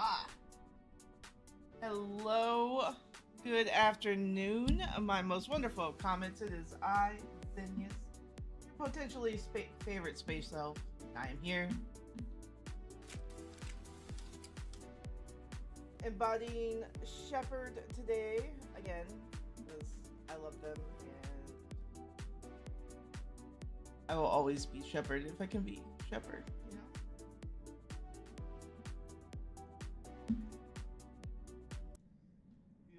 Ah, hello, good afternoon. My most wonderful commented is I, Zinnius, your potentially favorite space elf. I am here, embodying Shepherd today again, because I love them and I will always be Shepherd if I can be Shepherd.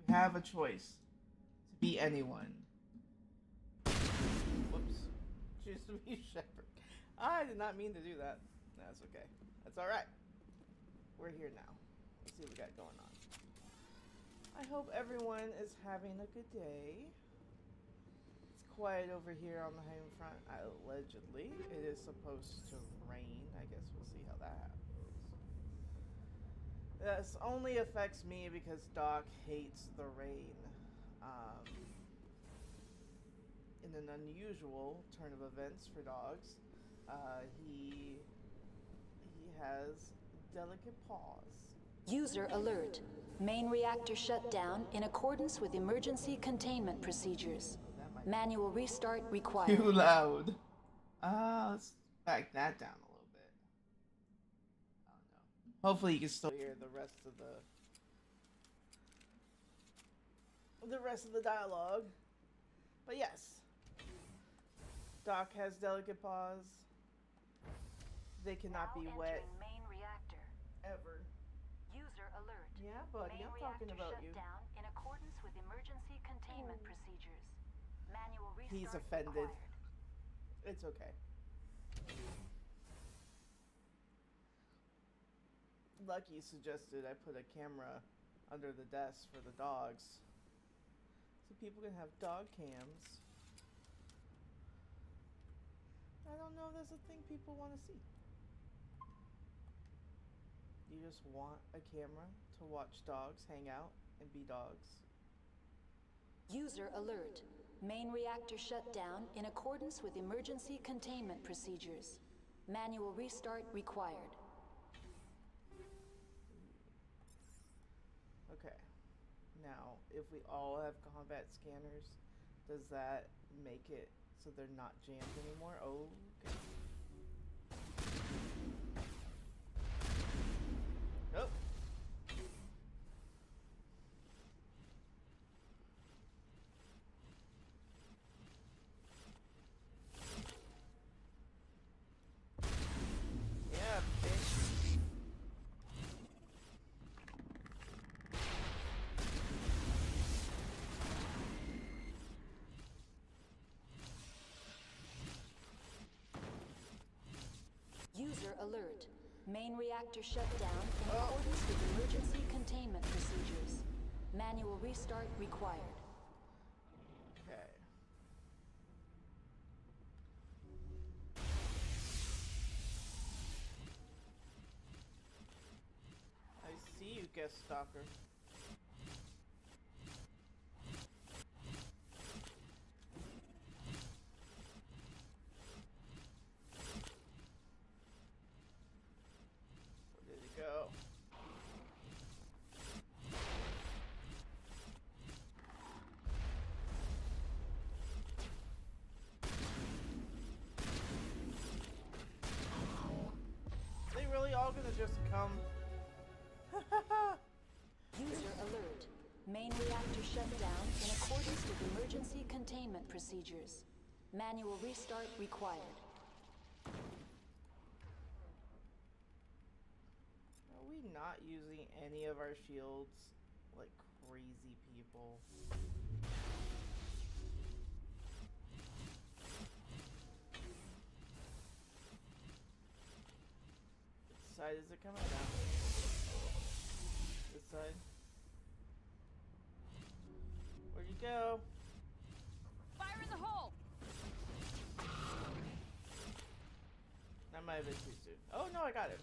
You have a choice to be anyone. Whoops. Choose to be Shepherd. I did not mean to do that. That's okay. That's alright. We're here now. Let's see what we got going on. I hope everyone is having a good day. quiet over here on the home front. Allegedly, it is supposed to rain. I guess we'll see how that happens. This only affects me because Doc hates the rain. In an unusual turn of events for dogs, he has delicate paws. User alert. Main reactor shut down in accordance with emergency containment procedures. Manual restart required. Too loud. Let's back that down a little bit. I don't know. Hopefully you can still hear the rest of the dialogue. But yes. Doc has delicate paws. They cannot be wet. Main reactor. Ever. User alert. Yeah, buddy, Main I'm talking about shut you. Down in accordance with emergency containment procedures. Manual restart He's offended. required. It's okay. Lucky suggested I put a camera under the desk for the dogs, so people can have dog cams. I don't know if that's a thing people want to see. You just want a camera to watch dogs hang out and be dogs. User alert. Main reactor shut down in accordance with emergency containment procedures. Manual restart required. Okay. Now, if we all have combat scanners, does that make it so they're not jammed anymore? Oh, okay. Nope. Yeah, bitch. User alert. Main reactor shut down in accordance with emergency containment procedures. Manual restart required. Okay. I see you, guest stalker. Where did it go? They really all gonna just come? User alert. Main reactor shut down in accordance with emergency containment procedures. Manual restart required. Are we not using any of our shields like crazy people? Which side is it coming down? This side? Where'd you go? Fire in the hole! That might have been too soon. Oh no, I got it.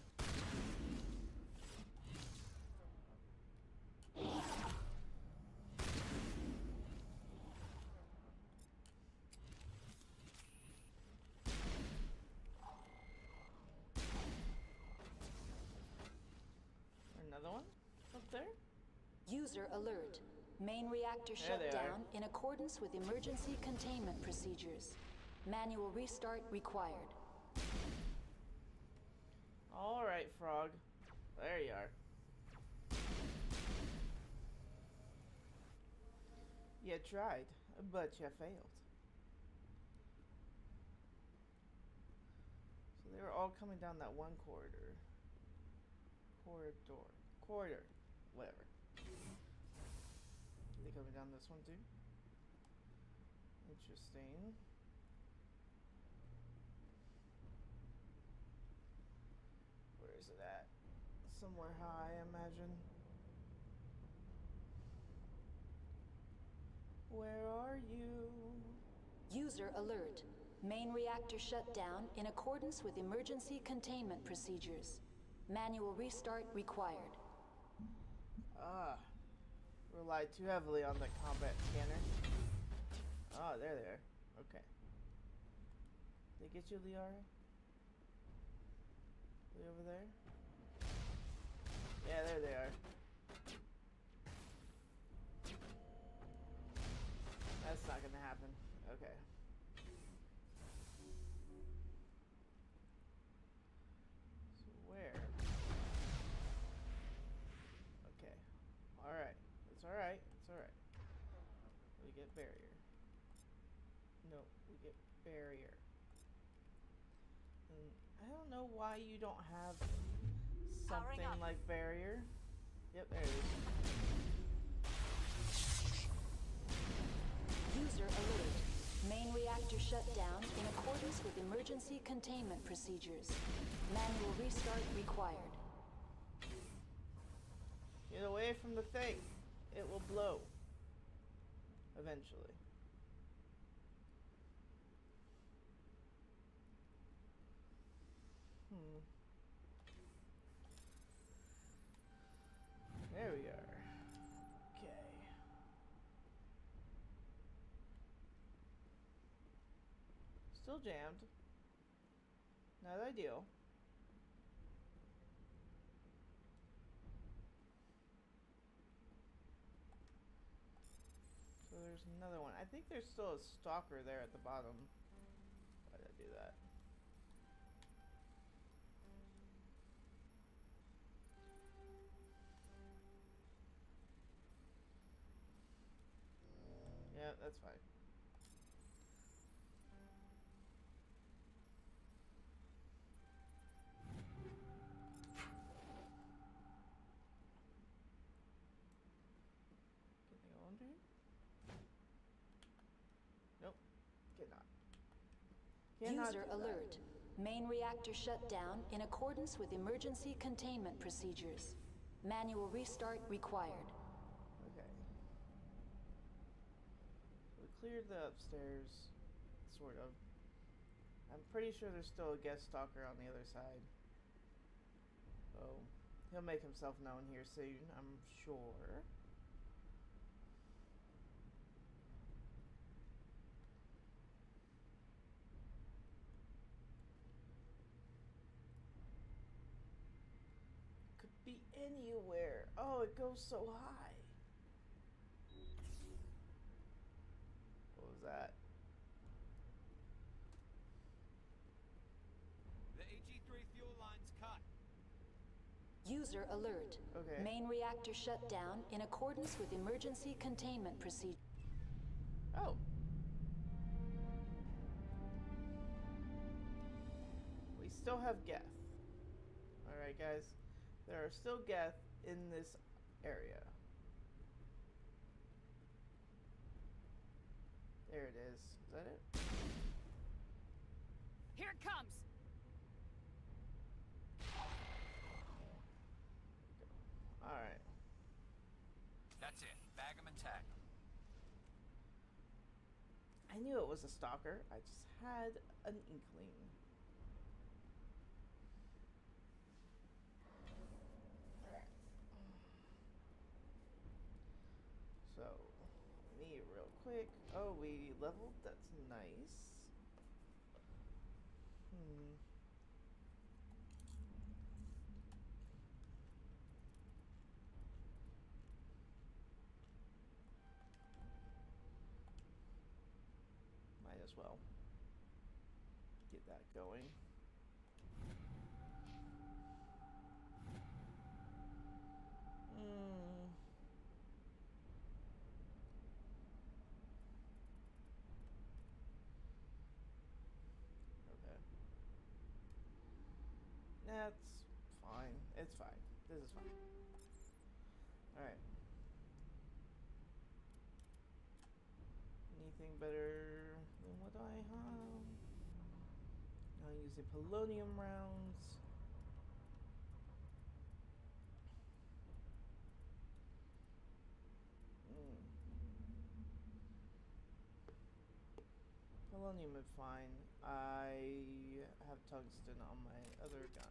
Another one up there? User alert. Main reactor There shut they are. down in accordance with emergency containment procedures. Manual restart required. All right, Frog. There you are. You tried, but you failed. So they were all coming down that one corridor. Corridor. Whatever. Are they coming down this one too? Interesting. Where is it at? Somewhere high, I imagine. Where are you? User alert. Main reactor shut down in accordance with emergency containment procedures. Manual restart required. Ah. Relied too heavily on the combat scanner. Oh, there they are. Okay. They get you, Liara? Way over there? Yeah, there they are. That's not gonna happen. Okay. So where? Okay. Alright. It's alright. It's alright. We get barrier. No, we get barrier. And I don't know why you don't have something like barrier. Yep, there it is. User alert. Main reactor shut down in accordance with emergency containment procedures. Manual restart required. Get away from the thing. It will blow. Eventually. There we are. Okay. Still jammed. Not ideal. So there's another one. I think there's still a stalker there at the bottom. Why did I do that? Yeah, that's fine. Can I go under here? Nope. Cannot. User Do that. alert. Main reactor shut down in accordance with emergency containment procedures. Manual restart required. Okay. We cleared the upstairs, sort of. I'm pretty sure there's still a guest stalker on the other side. Oh, he'll make himself known here soon, I'm sure. Could be anywhere. Oh, it goes so high. What was that? The AG3 fuel line's cut. User alert. Okay. Main reactor shut down in accordance with emergency containment procedures. Oh. We still have Geth. Alright, guys. There are still Geth in this area. There it is. Is that it? Here it comes! Alright. That's it. Bag 'em and tag 'em. I knew it was a stalker. I just had an inkling. Alright. So, me real quick. Oh, we leveled. That's nice. Might as well get that going. Okay. That's fine. It's fine. This is fine. Alright. Anything better than what I have? I'm using polonium rounds. polonium is fine. I have tungsten on my other gun.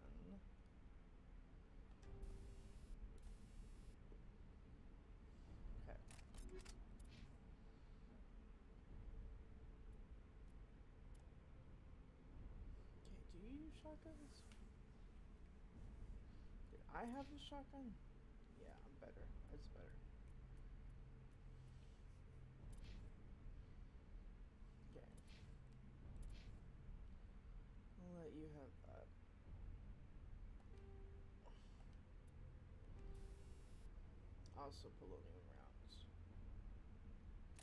Okay. Okay, do you use shotguns? Did I have the shotgun? Yeah, I'm better. It's better. Okay. I'll let you have that. Also polonium rounds.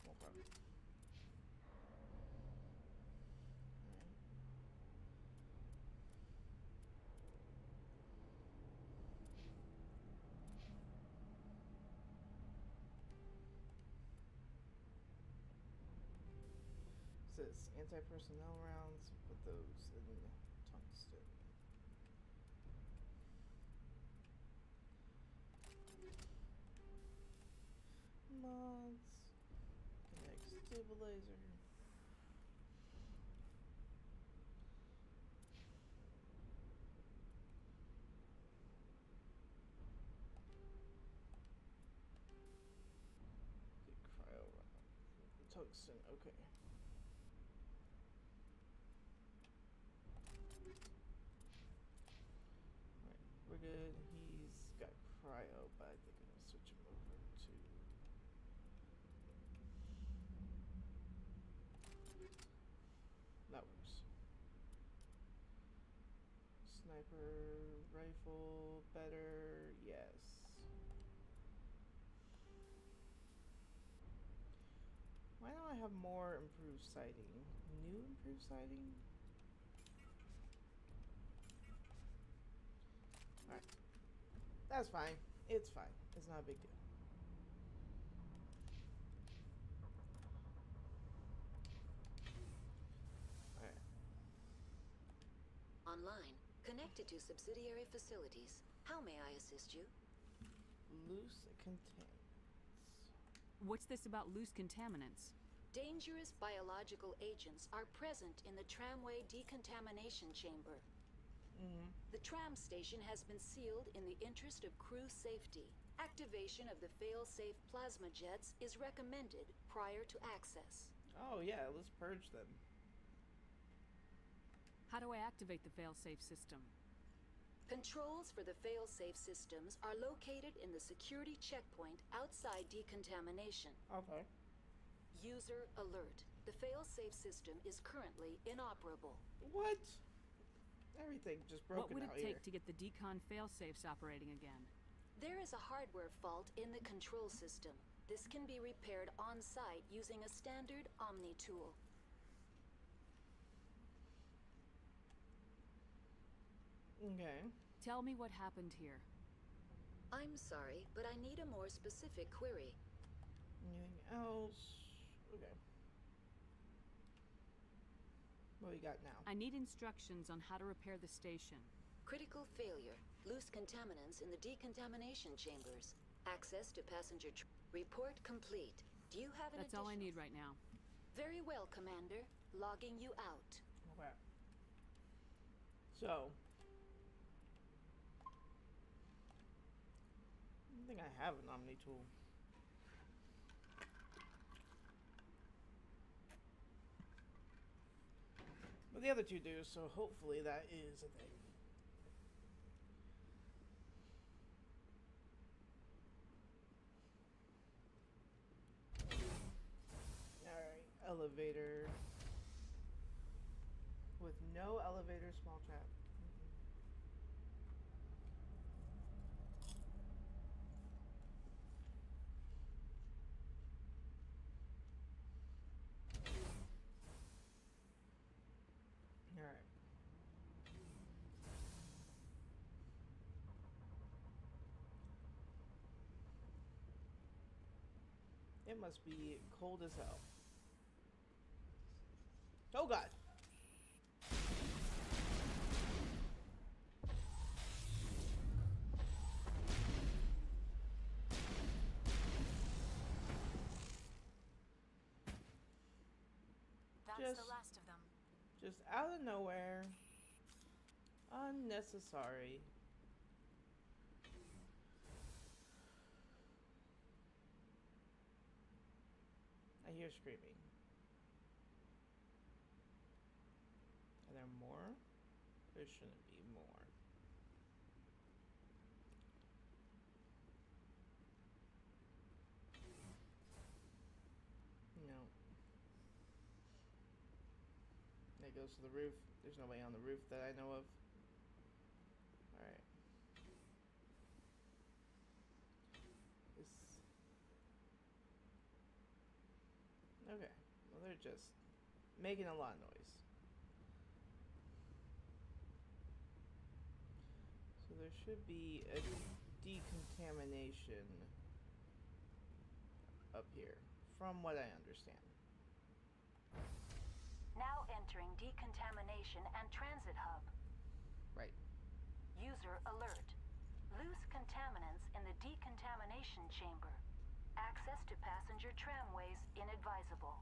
Okay. Alright. Says anti-personnel rounds, put those in tungsten. Mods. Connect stabilizer. Get cryo round. Tungsten, okay. Alright, we're good. He's got cryo, but I think I'm gonna switch him over to that works. Sniper rifle better, yes. Why don't I have more improved sighting? New improved sighting? Alright. That's fine. It's fine. It's not a big deal. Alright. Online. Connected to subsidiary facilities. How may I assist you? Loose contaminants. What's this about loose contaminants? Dangerous biological agents are present in the tramway decontamination chamber. Mm-hmm. The tram station has been sealed in the interest of crew safety. Activation of the fail-safe plasma jets is recommended prior to access. Oh yeah, let's purge them. How do I activate the failsafe system? Controls for the fail-safe systems are located in the security checkpoint outside decontamination. Okay. User alert. The fail-safe system is currently inoperable. What? Everything just broken What would it out take here. to get the decon failsafes operating again? There is a hardware fault in the control system. This can be repaired on-site using a standard Omni tool. Okay. Tell me what happened here. I'm sorry, but I need a more specific query. Anything else? Okay. What we got now? I need instructions on how to repair the station. Critical failure. Loose contaminants in the decontamination chambers. Access to passenger report complete. Do you have an That's all I need right now. Very well, Commander. Logging you out. Okay. So. I think I have an Omni tool. But the other two do, so hopefully that is a thing. Alright, elevator. With no elevator, small trap. Alright. It must be cold as hell. Oh god! That's Just the last of them. Just out of nowhere. Unnecessary. I hear screaming. Are there more? There shouldn't be more. No. That goes to the roof. There's nobody on the roof that I know of. Alright. Okay. Well, they're just making a lot of noise. So there should be a decontamination up here, from what I understand. Now entering decontamination and transit hub. Right. User alert. Loose contaminants in the decontamination chamber. Access to passenger tramways inadvisable.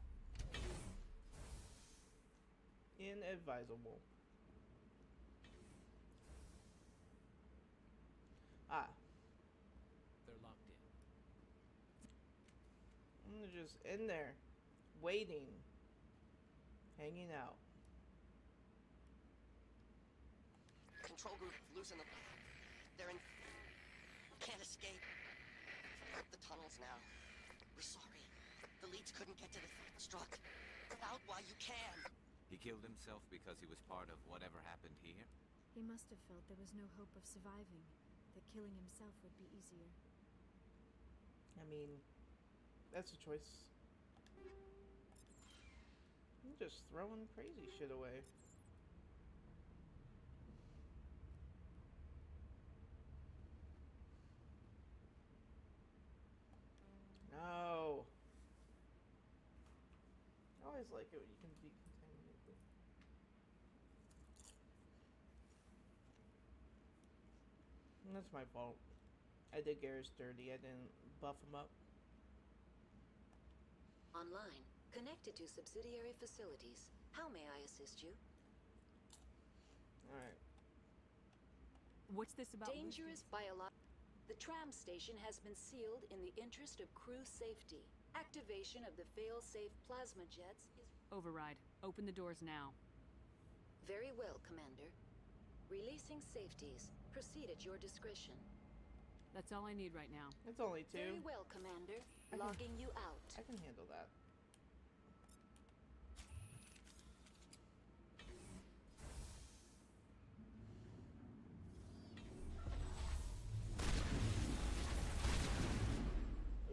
Inadvisable. Ah. They're locked in. I'm just in there, waiting, hanging out. Control group, loosen them. They're in. Can't escape. The tunnels now. We're sorry. The leads couldn't get to the struck. Get out while you can. He killed himself because he was part of whatever happened here? He must have felt there was no hope of surviving, that killing himself would be easier. I mean, that's a choice. I'm just throwing crazy shit away. No. I always like it when you can decontaminate it. And that's my fault. I did Garrus dirty. I didn't buff him up. Online. Connected to subsidiary facilities. How may I assist you? Alright. What's this about? Dangerous biological. The tram station has been sealed in the interest of crew safety. Activation of the fail-safe plasma jets is... Override. Open the doors now. Very well, Commander. Releasing safeties. Proceed at your discretion. That's all I need right now. It's only two. Very well, Commander. Logging you out. I can handle that.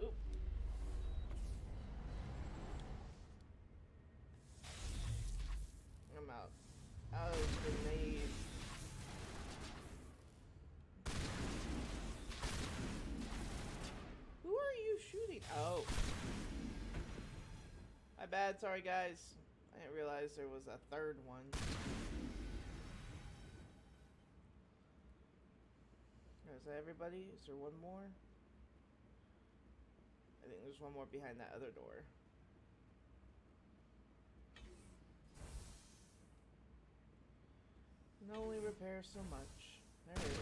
Oop. I'm out. Out of grenades. Who are you shooting? Oh. My bad, sorry guys. I didn't realize there was a third one. Is that everybody? Is there one more? I think there's one more behind that other door. Can only repair so much. There it is.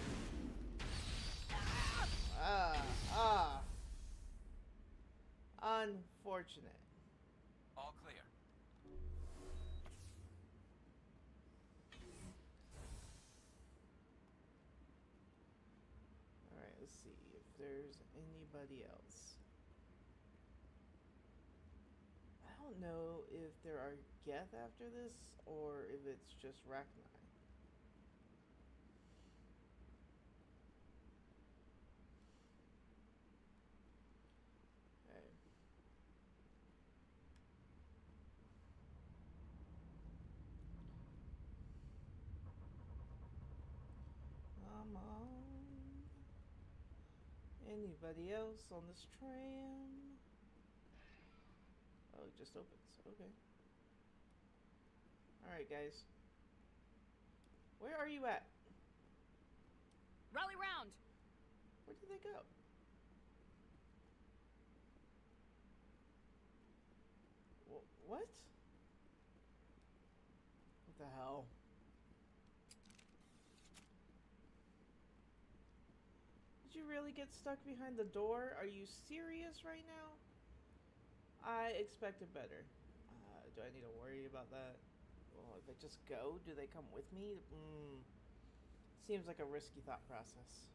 Unfortunate. All clear. Alright, let's see if there's anybody else. I don't know if there are Geth after this or if it's just Rachni. Okay. Come on. Anybody else on this tram? Oh, it just opens. Okay. Alright, guys. Where are you at? Rally round! Where did they go? What? the hell? Did you really get stuck behind the door? Are you serious right now? I expected better. Do I need to worry about that? Well, if I just go, do they come with me? Seems like a risky thought process.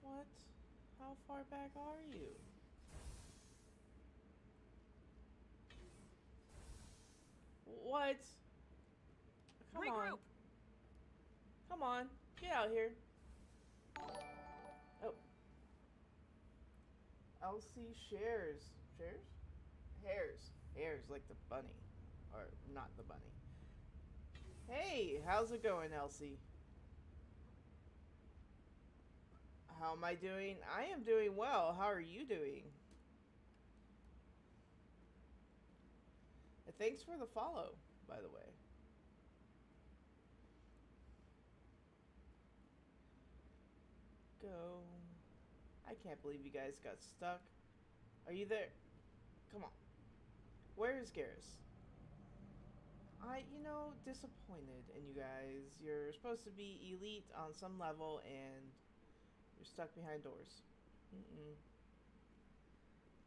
What? How far back are you? What? Come on. Regroup. Come on. Get out here. Oh. Elsie shares. Shares? Hairs. Hairs like the bunny. Or not the bunny. Hey, how's it going, Elsie? How am I doing? I am doing well. How are you doing? And thanks for the follow, by the way. Go. I can't believe you guys got stuck. Are you there? Come on. Where is Garrus? Disappointed in you guys. You're supposed to be elite on some level and you're stuck behind doors.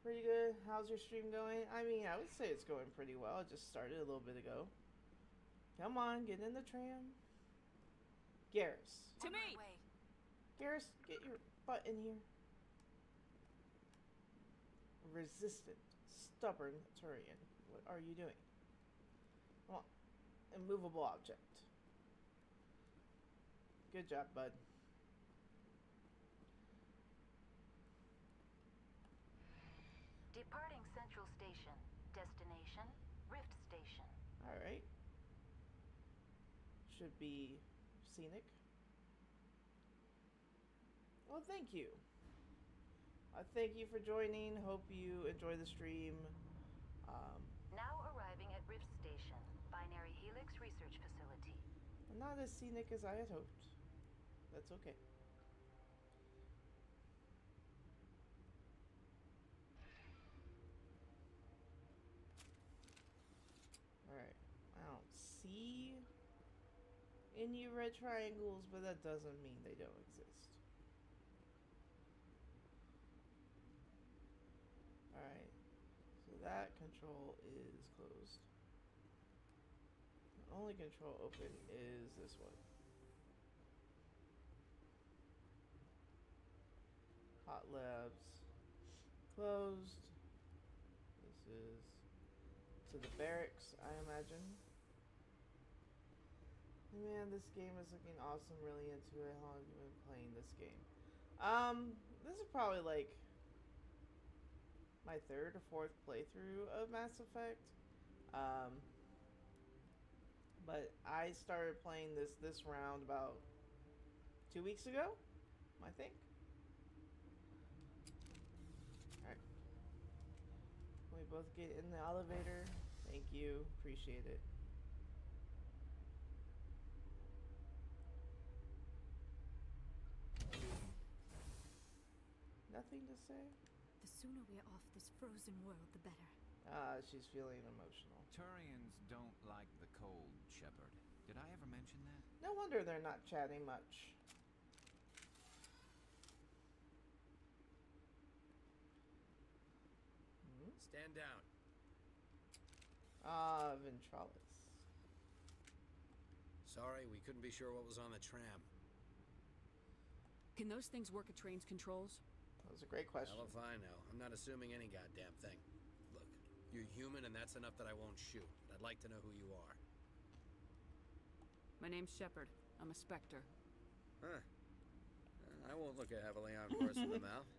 Pretty good. How's your stream going? I mean, I would say it's going pretty well. It just started a little bit ago. Come on, get in the tram. Garrus. To me! Garrus, get your butt in here. Resistant, stubborn Turian. What are you doing? Come on. Immovable object. Good job, bud. Departing Central Station. Destination, Rift Station. Alright. Should be scenic. Well, thank you. Thank you for joining. Hope you enjoy the stream. Now arriving at Rift Station, Binary Helix Research Facility. Not as scenic as I had hoped. That's okay. Alright. I don't see any red triangles, but that doesn't mean they don't exist. Alright. So that control is closed. The only control open is this one. Hot Labs closed. This is to the barracks, I imagine. Man, this game is looking awesome. Really into it. How long have you been playing this game? This is probably like my third or fourth playthrough of Mass Effect. But I started playing this round about 2 weeks ago, I think. Alright. Can we both get in the elevator? Thank you. Appreciate it. Nothing to say? The sooner we're off this frozen world, the better. She's feeling emotional. Turians don't like the cold, Shepard. Did I ever mention that? No wonder they're not chatting much. Stand down. Ventralis. Sorry, we couldn't be sure what was on the tram. Can those things work at train's controls? That was a great question. Hell if I know. I'm not assuming any goddamn thing. Look, you're human and that's enough that I won't shoot. But I'd like to know who you are. My name's Shepard. I'm a Spectre. Huh. I won't look a heavily armed person in the mouth.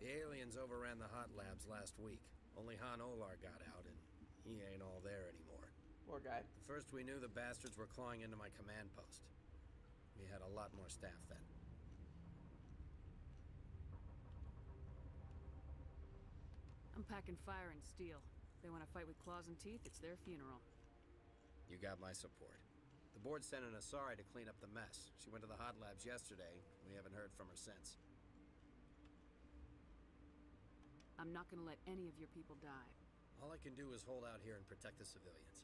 The aliens overran the hot labs last week. Only Han Olar got out, and he ain't all there anymore. Poor guy. First we knew the bastards were clawing into my command post. We had a lot more staff then. I'm packing fire and steel. They want to fight with claws and teeth, it's their funeral. You got my support. The board sent an Asari to clean up the mess. She went to the hot labs yesterday. We haven't heard from her since. I'm not gonna let any of your people die. All I can do is hold out here and protect the civilians.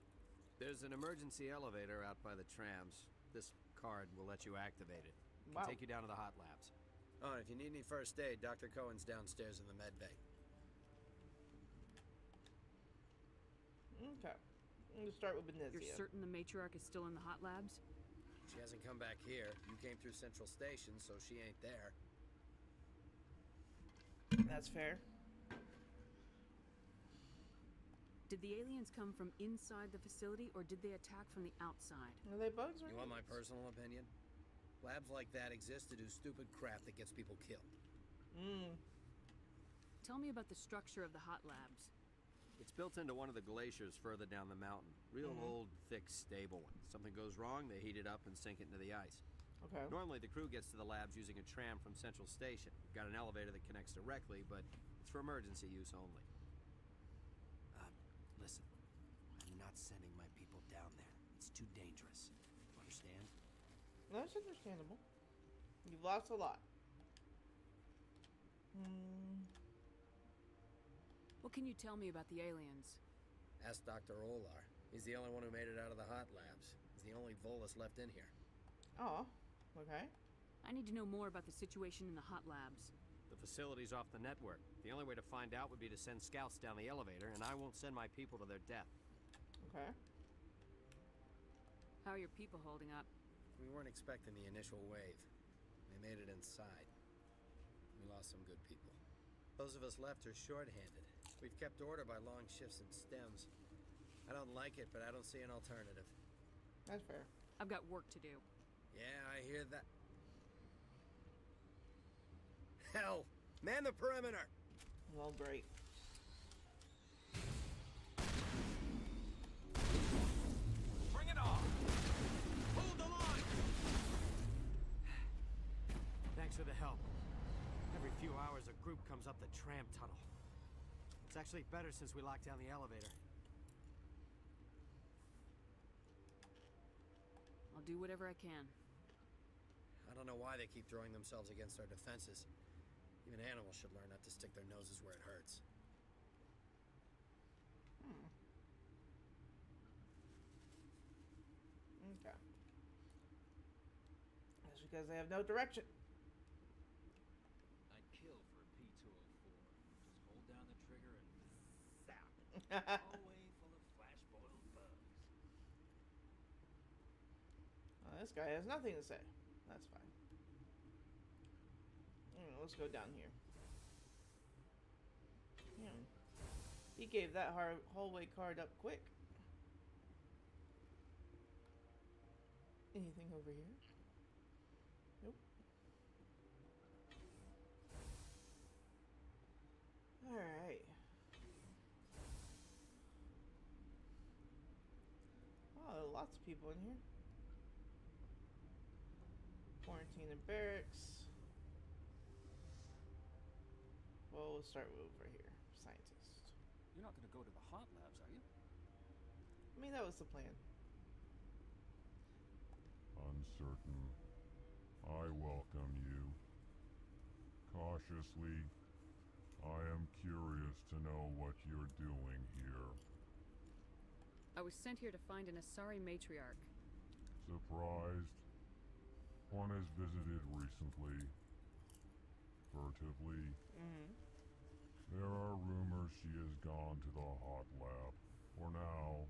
There's an emergency elevator out by the trams. This card will let you activate it. It can Wow. take you down to the hot labs. Oh, and if you need any first aid, Dr. Cohen's downstairs in the med bay. Okay. I'm gonna start with Benizia. You're certain the matriarch is still in the hot labs? She hasn't come back here. You came through Central Station, so she ain't there. That's fair. Did the aliens come from inside the facility, or did they attack from the outside? Are they bugs or You want my humans? personal opinion? Labs like that exist to do stupid crap that gets people killed. Tell me about the structure of the hot labs. It's built into one of the glaciers further down the mountain. Real old, thick, stable one. Something goes wrong, they heat it up and sink it into the ice. Okay. Normally, the crew gets to the labs using a tram from Central Station. Got an elevator that connects directly, but it's for emergency use only. Listen, I'm not sending my people down there. It's too dangerous. You understand? That's understandable. You've lost a lot. What can you tell me about the aliens? Ask Dr. Olar. He's the only one who made it out of the hot labs. He's the only Volus left in here. Oh, okay. I need to know more about the situation in the hot labs. The facility's off the network. The only way to find out would be to send scouts down the elevator, and I won't send my people to their death. Okay. How are your people holding up? We weren't expecting the initial wave. They made it inside. We lost some good people. Those of us left are short-handed. We've kept order by long shifts and stems. I don't like it, but I don't see an alternative. That's fair. I've got work to do. Yeah, I hear that. Hell! Man the perimeter! Well, great. Bring it on! Hold the line! Thanks for the help. Every few hours, a group comes up the tram tunnel. It's actually better since we locked down the elevator. I'll do whatever I can. I don't know why they keep throwing themselves against our defenses. Even animals should learn not to stick their noses where it hurts. Okay. That's because they have no direction. I'd kill for a P-204. Just hold down the trigger and zap. Hallway full of flash-boiled bugs. This guy has nothing to say. That's fine. Let's go down here. He gave that hallway card up quick. Anything over here? Nope. Alright. Oh, lots of people in here. Quarantine and barracks. Well, we'll start over here. Scientist. You're not going to go to the hot labs, are you? I mean, that was the plan. Uncertain. I welcome you. Cautiously, I am curious to know what you're doing here. I was sent here to find an Asari matriarch. Surprised? One has visited recently. Furtively. There are rumors she has gone to the hot lab. For now,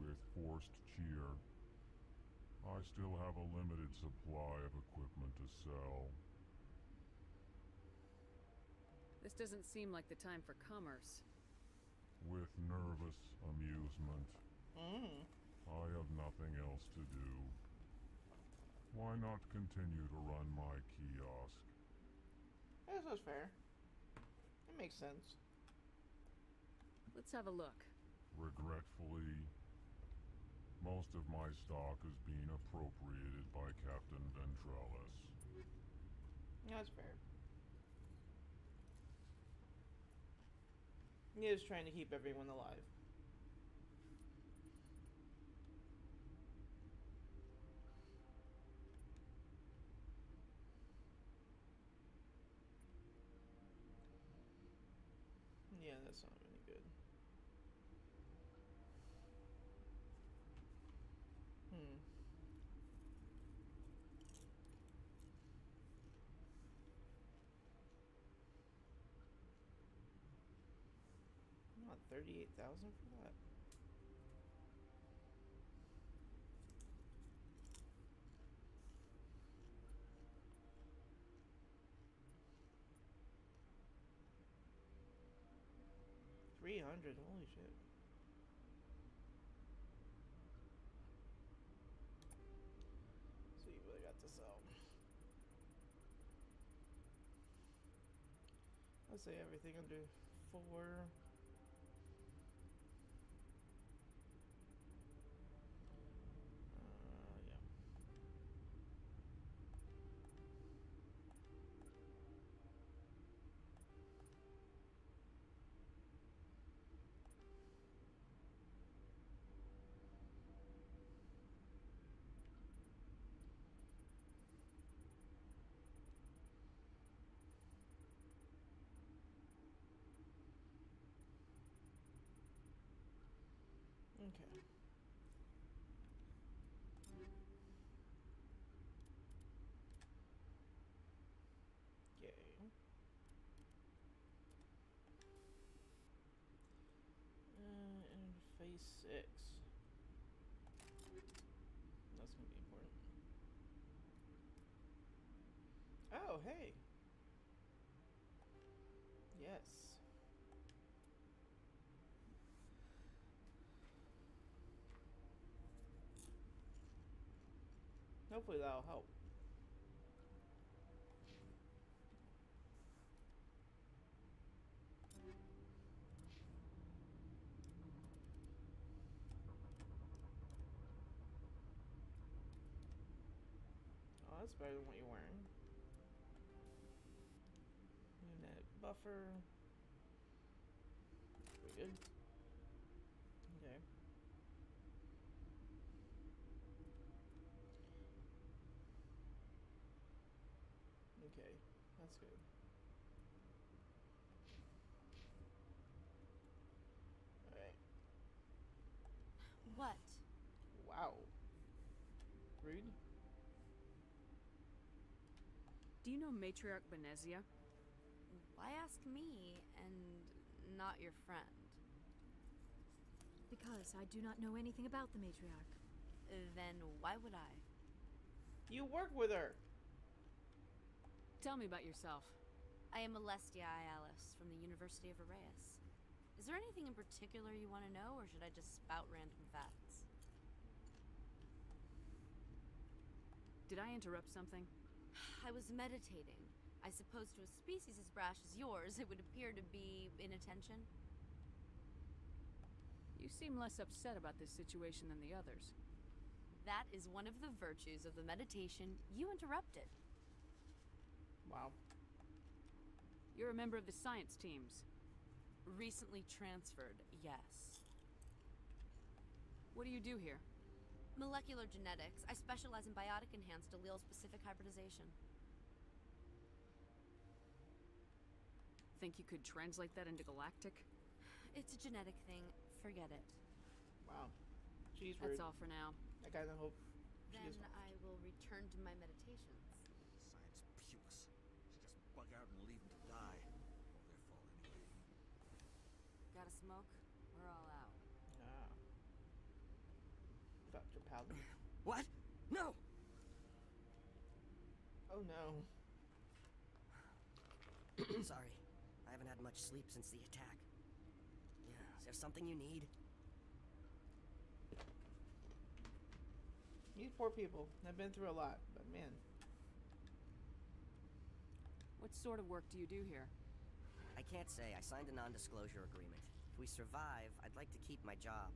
with forced cheer, I still have a limited supply of equipment to sell. This doesn't seem like the time for commerce. With nervous amusement. I have nothing else to do. Why not continue to run my kiosk? That's fair. It makes sense. Let's have a look. Regretfully, most of my stock is being appropriated by Captain Ventrellis. Yeah, that's fair. He is trying to keep everyone alive. Yeah, that's not really good. Hmm. I want 38,000 for that. $300, holy shit. See what I got to sell. Let's say everything under 4. Yeah. Okay. Yay. Interface 6. That's gonna be important. Oh, hey. Yes. Hopefully that'll help. Oh, that's better than what you're wearing. Unit buffer. Pretty good. Okay. Okay, that's good. Alright. What? Wow. Rude. Do you know Matriarch Benezia? Why ask me and not your friend? Because I do not know anything about the matriarch. Then why would I? You work with her. Tell me about yourself. I am Alestia Ialis from the University of Arraeus. Is there anything in particular you want to know, or should I just spout random facts? Did I interrupt something? I was meditating. I suppose to a species as brash as yours, it would appear to be inattention. You seem less upset about this situation than the others. That is one of the virtues of the meditation you interrupted. Wow. You're a member of the science teams. Recently transferred, yes. What do you do here? Molecular genetics. I specialize in biotic-enhanced allele-specific hybridization. Think you could translate that into galactic? It's a genetic thing. Forget it. Wow. She's rude. That's all for now. I kind of hope she Then is. I will return to my meditations. Science pukes. She just bug out and leave them to die. Or their fault anyway. Got a smoke? We're all out. Ah. Dr. Paladin. What? No! Oh no. Sorry. I haven't had much sleep since the attack. Yeah, is there something you need? These poor people. They've been through a lot, but man. What sort of work do you do here? I can't say. I signed a non-disclosure agreement. If we survive, I'd like to keep my job.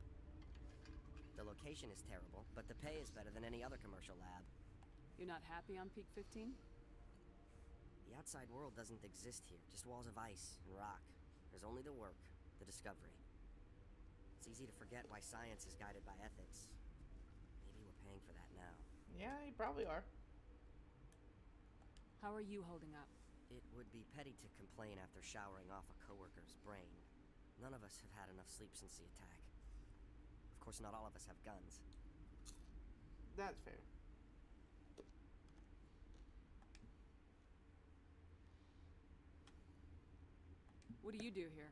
The location is terrible, but the pay is better than any other commercial lab. You're not happy on Peak 15? The outside world doesn't exist here, just walls of ice and rock. There's only the work, the discovery. It's easy to forget why science is guided by ethics. Maybe we're paying for that now. Yeah, you probably are. How are you holding up? It would be petty to complain after showering off a coworker's brain. None of us have had enough sleep since the attack. Of course, not all of us have guns. That's fair. What do you do here?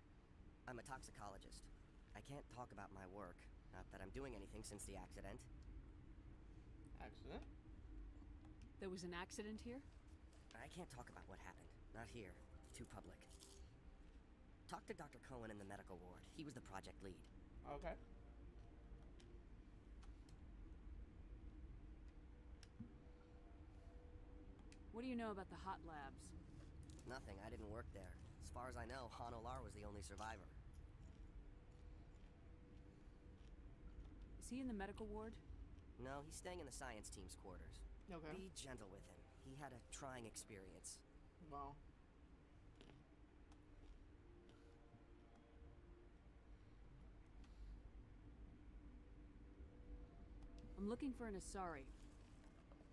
I'm a toxicologist. I can't talk about my work. Not that I'm doing anything since the accident. Accident? There was an accident here? I can't talk about what happened. Not here. Too public. Talk to Dr. Cohen in the medical ward. He was the project lead. Okay. What do you know about the hot labs? Nothing. I didn't work there. As far as I know, Han Olar was the only survivor. Is he in the medical ward? No, he's staying in the science team's quarters. Okay. Be gentle with him. He had a trying experience. Wow. I'm looking for an Asari.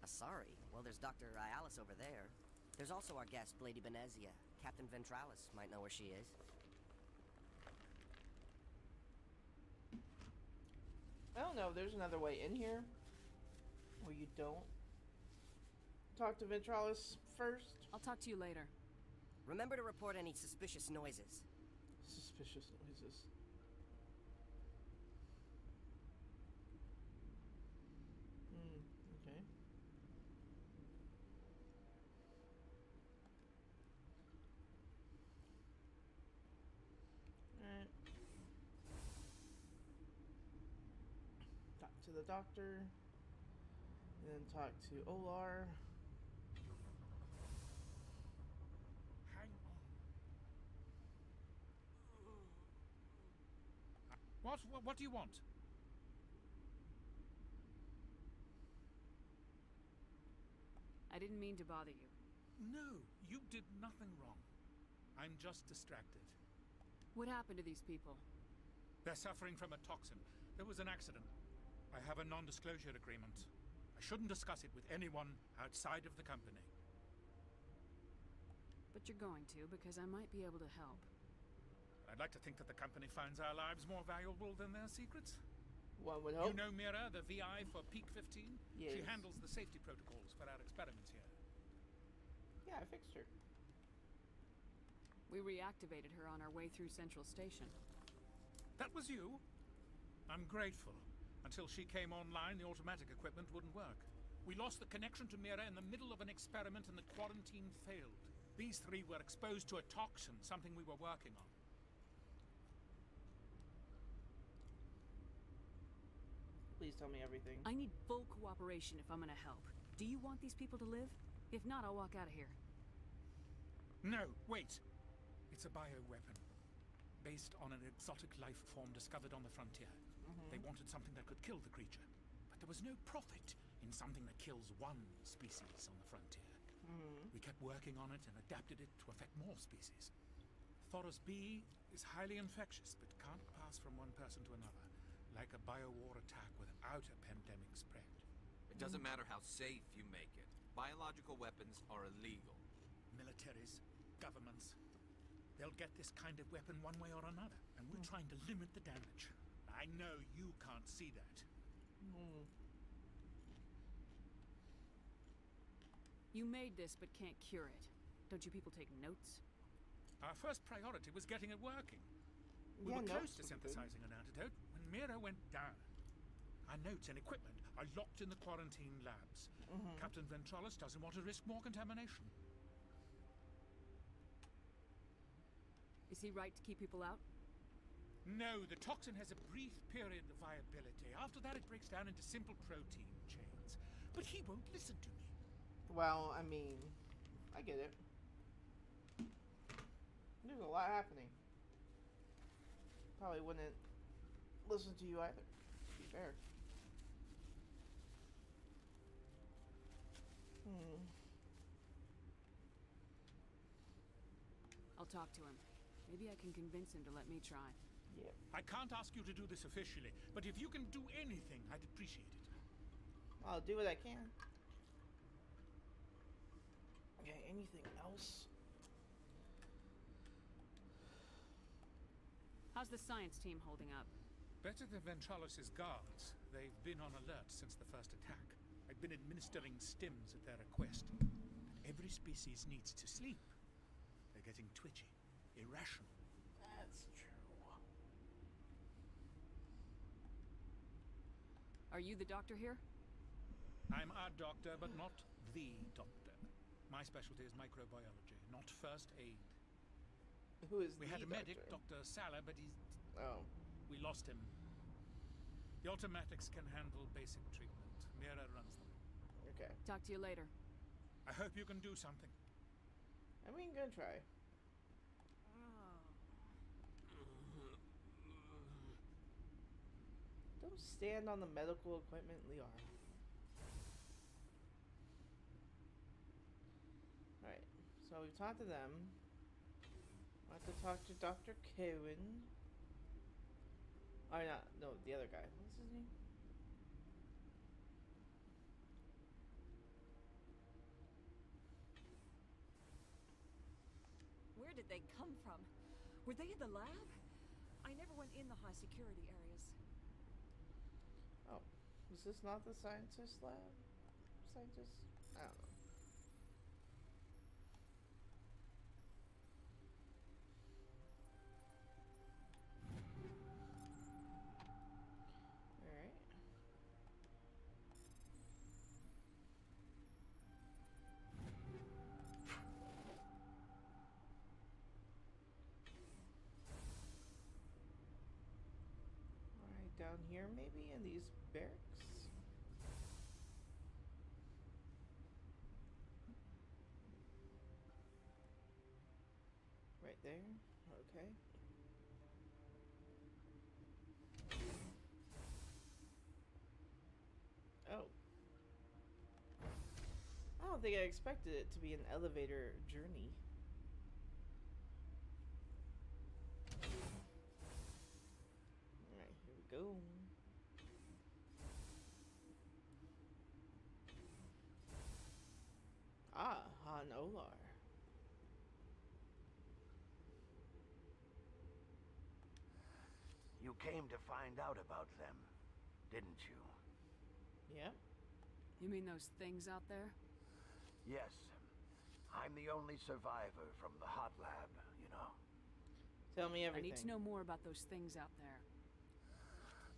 Asari? Well, there's Dr. Ayalis over there. There's also our guest, Lady Benezia. Captain Ventralis might know where she is. I don't know if there's another way in here where you don't talk to Ventralis first. I'll talk to you later. Remember to report any suspicious noises. Suspicious noises. Okay. Alright. Talk to the doctor. And then talk to Olar. Hang on. What do you want? I didn't mean to bother you. No, you did nothing wrong. I'm just distracted. What happened to these people? They're suffering from a toxin. There was an accident. I have a non-disclosure agreement. I shouldn't discuss it with anyone outside of the company. But you're going to, because I might be able to help. I'd like to think that the company finds our lives more valuable than their secrets. One would hope. You know Mira, the VI for Peak 15? Yes. She handles the safety protocols for our experiments here. Yeah, I fixed her. We reactivated her on our way through Central Station. That was you? I'm grateful. Until she came online, the automatic equipment wouldn't work. We lost the connection to Mira in the middle of an experiment and the quarantine failed. These three were exposed to a toxin, something we were working on. Please tell me everything. I need full cooperation if I'm gonna help. Do you want these people to live? If not, I'll walk out of here. No, wait. It's a bioweapon. Based on an exotic life form discovered on the frontier. They wanted something that could kill the creature. But there was no profit in something that kills one species on the frontier. We kept working on it and adapted it to affect more species. Thoros B is highly infectious, but can't pass from one person to another. Like a biowar attack without a pandemic spread. It doesn't matter how safe you make it. Biological weapons are illegal. Militaries, governments, they'll get this kind of weapon one way or another, and we're trying to limit the damage. I know you can't see that. You made this but can't cure it. Don't you people take notes? Our first priority was getting it working. We Yeah, were close notes to would be good. synthesizing an antidote when Mira went down. Our notes and equipment are locked in the quarantine labs. Captain Ventralis doesn't want to risk more contamination. Is he right to keep people out? No, the toxin has a brief period of viability. After that, it breaks down into simple protein chains. But he won't listen to me. Well, I mean, I get it. There's a lot happening. Probably wouldn't listen to you either, to be fair. I'll talk to him. Maybe I can convince him to let me try. Yeah. I can't ask you to do this officially, but if you can do anything, I'd appreciate it. I'll do what I can. Okay, anything else? How's the science team holding up? Better than Ventralos' guards. They've been on alert since the first attack. I've been administering stims at their request. Every species needs to sleep. They're getting twitchy, irrational. That's true. Are you the doctor here? I'm a doctor, but not the doctor. My specialty is microbiology, not first aid. Who is We the had a medic, doctor? Dr. Sala, but he's... Oh. We lost him. The automatics can handle basic treatment. Mira runs them. Okay. Talk to you later. I hope you can do something. I mean, gonna try. Don't stand on the medical equipment, Liara. Alright, so we talked to them. I have to talk to Dr. Cohen. Or not, no, the other guy. What's his name? Where did they come from? Were they in the lab? I never went in the high security areas. Oh, is this not the scientist lab? Scientist? I don't know. Alright. Alright, down here maybe in these barracks? Right there? Okay. Oh. I don't think I expected it to be an elevator journey. Alright, here we go. Ah, Han Olar. You came to find out about them, didn't you? Yeah. You mean those things out there? Yes. I'm the only survivor from the hot lab, you know. Tell me everything. I need to know more about those things out there.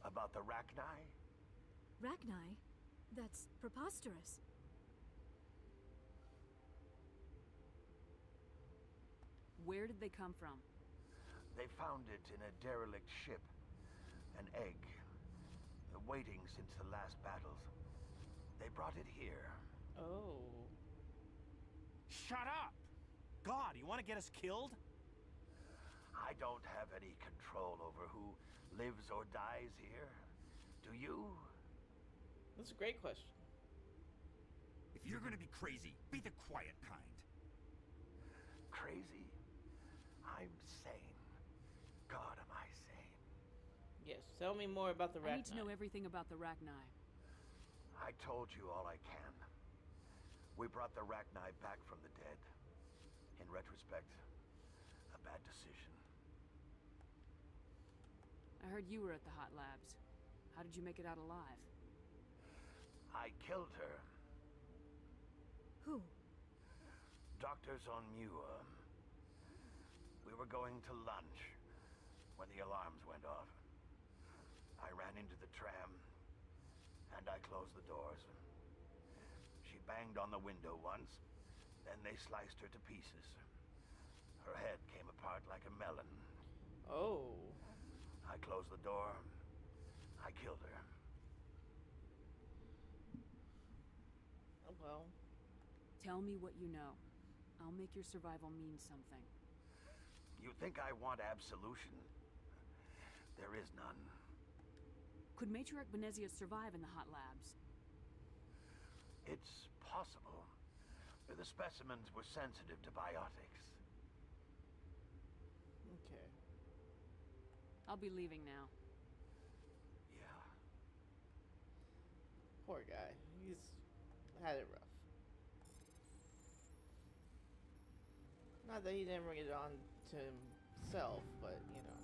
About the Rachni? Rachni? That's preposterous. Where did they come from? They found it in a derelict ship. An egg. Waiting since the last battles. They brought it here. Oh. Shut up! God, you want to get us killed? I don't have any control over who lives or dies here. Do you? That's a great question. If you're gonna be crazy, be the quiet kind. Crazy? I'm sane. God, am I sane? Yes, tell me more about the Rachni. I need to know everything about the Rachni. I told you all I can. We brought the Rachni back from the dead. In retrospect, a bad decision. I heard you were at the hot labs. How did you make it out alive? I killed her. Who? Doctors on Muir. We were going to lunch when the alarms went off. I ran into the tram, and I closed the doors. She banged on the window once, then they sliced her to pieces. Her head came apart like a melon. Oh. I closed the door. I killed her. Well. Tell me what you know. I'll make your survival mean something. You think I want absolution? There is none. Could Matriarch Benezia survive in the hot labs? It's possible. The specimens were sensitive to biotics. Okay. I'll be leaving now. Yeah. Poor guy. He's had it rough. Not that he didn't bring it on to himself, but, you know.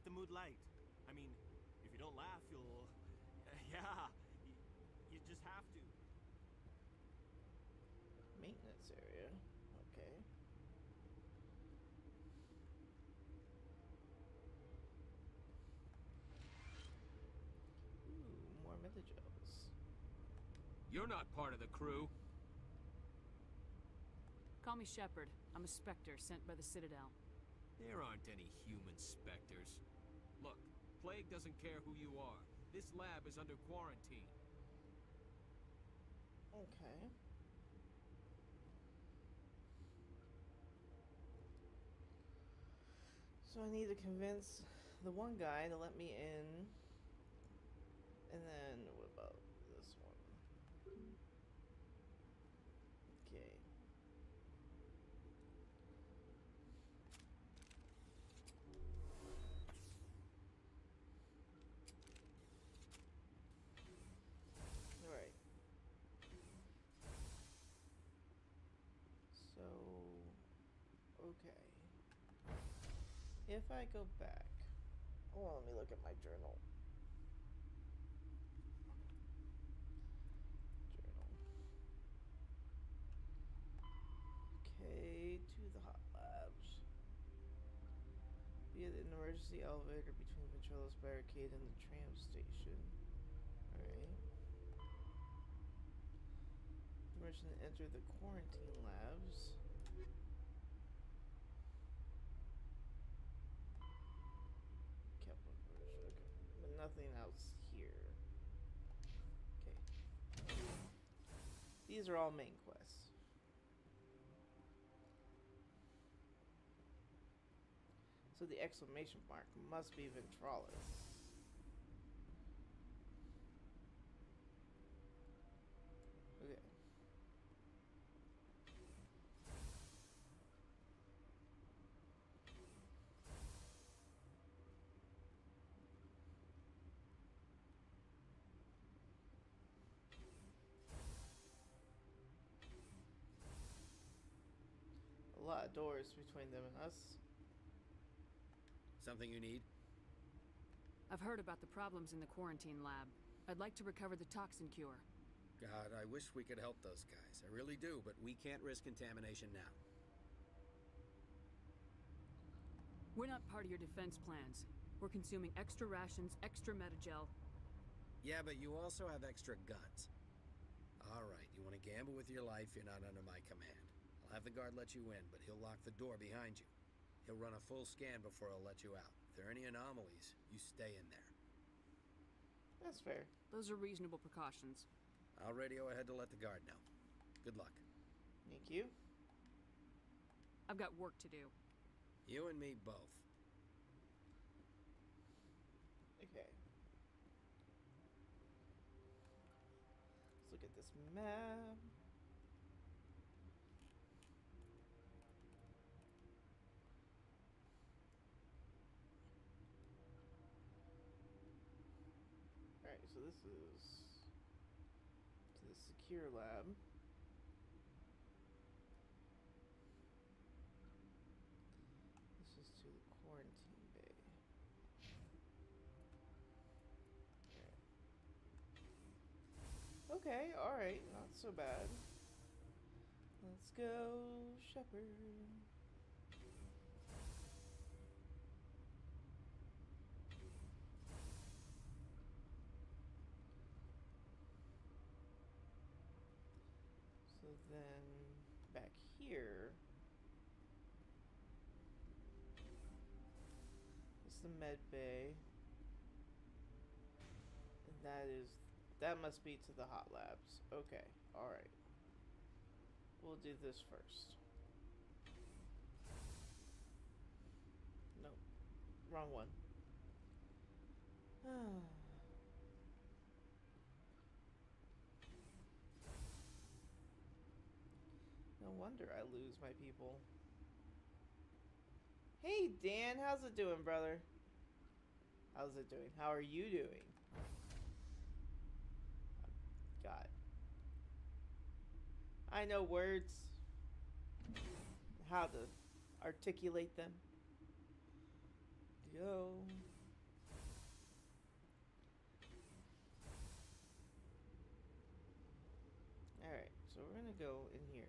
keep the mood light. I mean, if you don't laugh, you'll... yeah, you just have to. Maintenance area. Okay. Ooh, more Metagels. You're not part of the crew. Call me Shepard. I'm a Spectre sent by the Citadel. There aren't any human specters. Look, Plague doesn't care who you are. This lab is under quarantine. Okay. So I need to convince the one guy to let me in. And then what about this one? Okay. Alright. So, okay. If I go back, oh, let me look at my journal. Okay, to the hot labs. Via an emergency elevator between Ventralo's barricade and the tram station. Alright. Permission to enter the quarantine labs. Nothing else here. Okay. These are all main quests. So the exclamation mark must be Ventralis. Okay. A lot of doors between them and us. Something you need? I've heard about the problems in the quarantine lab. I'd like to recover the toxin cure. God, I wish we could help those guys. I really do, but we can't risk contamination now. We're not part of your defense plans. We're consuming extra rations, extra Metagel. Yeah, but you also have extra guns. All right, you want to gamble with your life, you're not under my command. I'll have the guard let you in, but he'll lock the door behind you. He'll run a full scan before he'll let you out. If there are any anomalies, you stay in there. That's fair. Those are reasonable precautions. I'll radio ahead to let the guard know. Good luck. Thank you. I've got work to do. You and me both. Okay. Let's look at this map. Alright, so this is to the secure lab. This is to the quarantine bay. Okay, alright, not so bad. Let's go, Shepard. So then, back here, is the med bay. And that must be to the hot labs. Okay, alright. We'll do this first. Nope. Wrong one. No wonder I lose my people. Hey Dan, how's it doing, brother? How's it doing? How are you doing? God. I know words. How to articulate them. Go. So we're gonna go in here.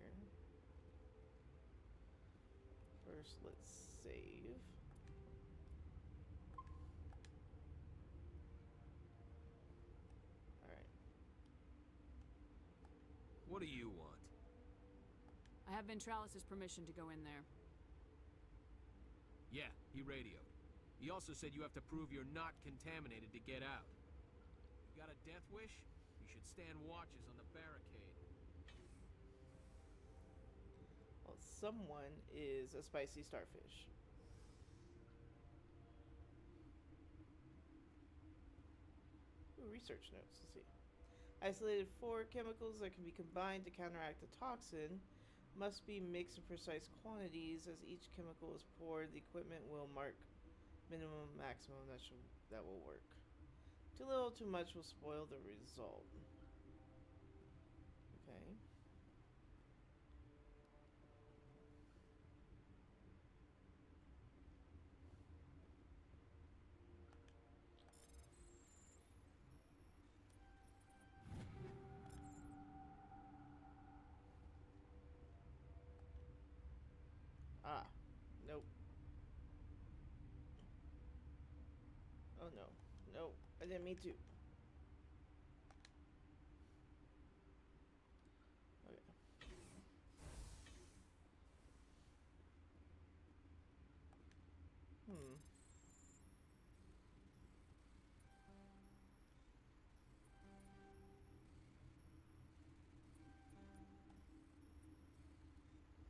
First, let's save. Alright. What do you want? I have Ventralis' permission to go in there. Yeah, he radioed. He also said you have to prove you're not contaminated to get out. You got a death wish? You should stand watches on the barricade. Well, someone is a spicy starfish. Ooh, research notes. Let's see. Isolated 4 chemicals that can be combined to counteract the toxin must be mixed in precise quantities. As each chemical is poured, the equipment will mark minimum, maximum that will work. Too little, too much will spoil the result. Okay. Ah, nope. Oh no. No, I didn't mean to. Okay.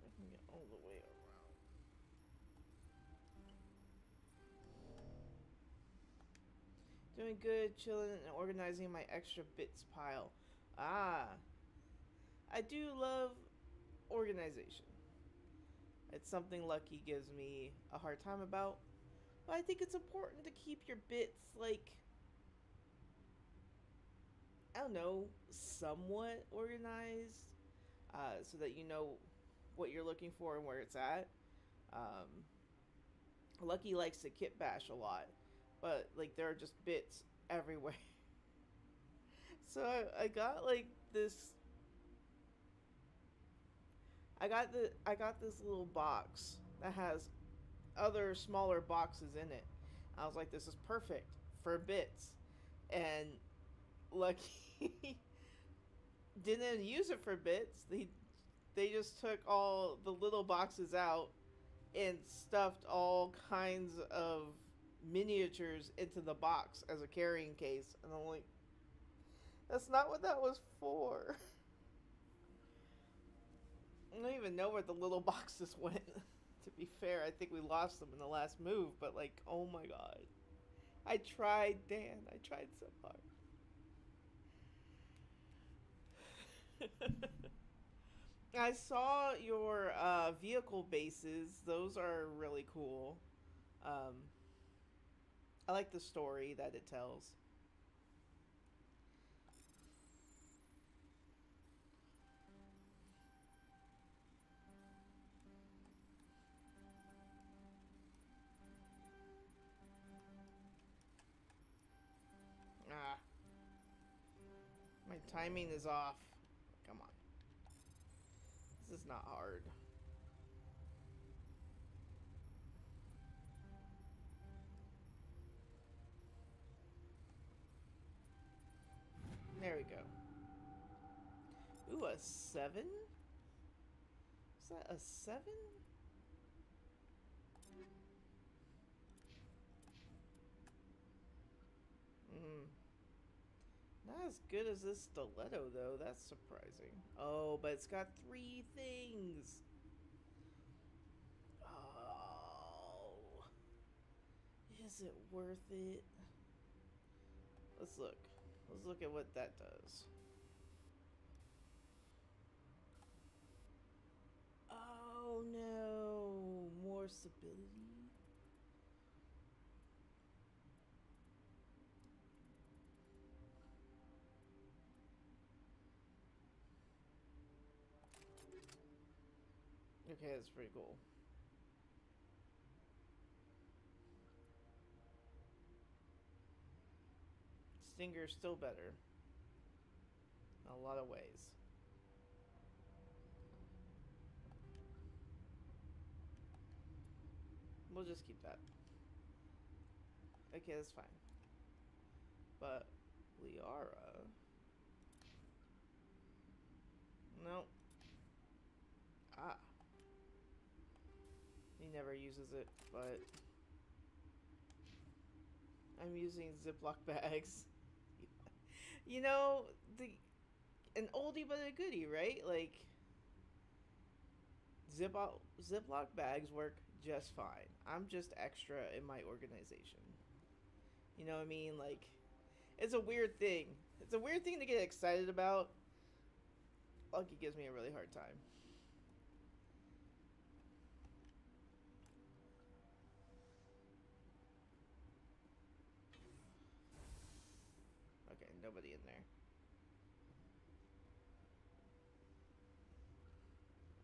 I can get all the way around. Doing good, chilling, and organizing my extra bits pile. Ah. I do love organization. It's something Lucky gives me a hard time about. But I think it's important to keep your bits, like, I don't know, somewhat organized. So that you know what you're looking for and where it's at. Lucky likes to kit bash a lot. But, like, there are just bits everywhere. So I got, like, this... I got this little box that has other smaller boxes in it. I was like, this is perfect for bits. And Lucky didn't use it for bits. They just took all the little boxes out and stuffed all kinds of miniatures into the box as a carrying case. And I'm like, that's not what that was for. I don't even know where the little boxes went. To be fair, I think we lost them in the last move, but like, oh my god. I tried, Dan. I tried so hard. I saw your vehicle bases. Those are really cool. I like the story that it tells. Ah. My timing is off. Come on. This is not hard. There we go. Ooh, a 7? Is that a 7? Not as good as this stiletto, though. That's surprising. Oh, but it's got 3 things. Oh. Is it worth it? Let's look. Let's look at what that does. Oh no, more stability. Okay, that's pretty cool. Stinger's still better. In a lot of ways. We'll just keep that. Okay, that's fine. But Liara. No. Ah. He never uses it, but I'm using Ziploc bags. You know, an oldie but a goodie, right? Like Ziploc bags work just fine. I'm just extra in my organization. You know what I mean? Like, it's a weird thing. It's a weird thing to get excited about. Lucky gives me a really hard time. Okay, nobody in there.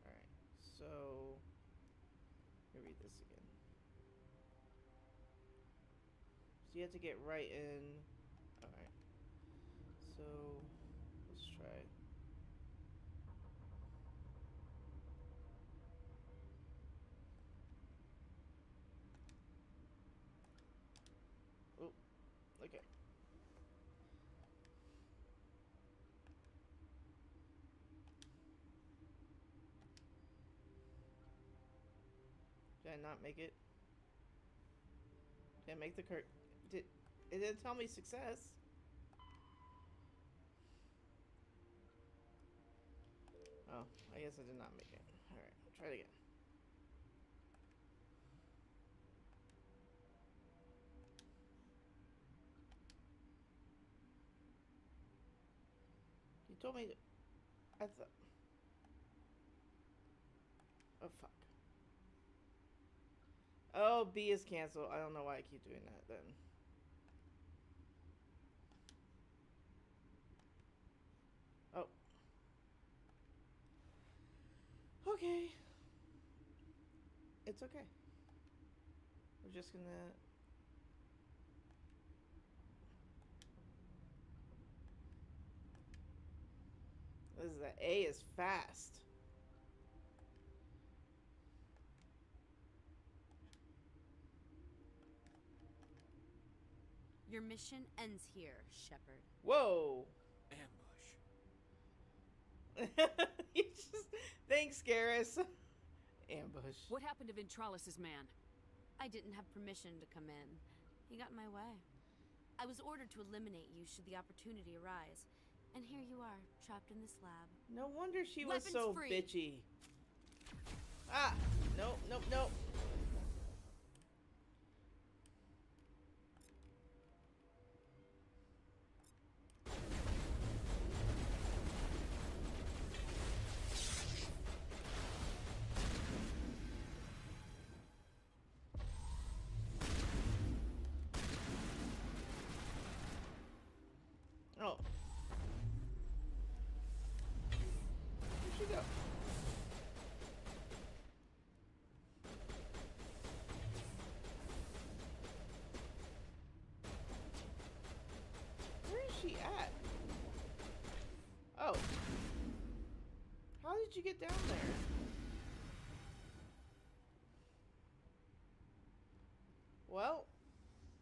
Alright, so let me read this again. So you have to get right in. Alright. So let's try. Oh, okay. Did I not make it? Did I make the it didn't tell me success. Oh, I guess I did not make it. Alright, I'll try it again. You told me to, I thought. Oh, fuck. Oh, B is canceled. I don't know why I keep doing that then. Oh. Okay. It's okay. We're just gonna... This is the A is fast. Your mission ends here, Shepard. Whoa. Ambush. You just... Thanks, Garrus. Ambush. What happened to Ventralis's man? I didn't have permission to come in. He got in my way. I was ordered to eliminate you should the opportunity arise. And here you are, trapped in this lab. No wonder she was Weapons so free. bitchy. Ah! Nope, nope, nope. Oh. Where'd she go? Where is she at? Oh. How did you get down there? Well,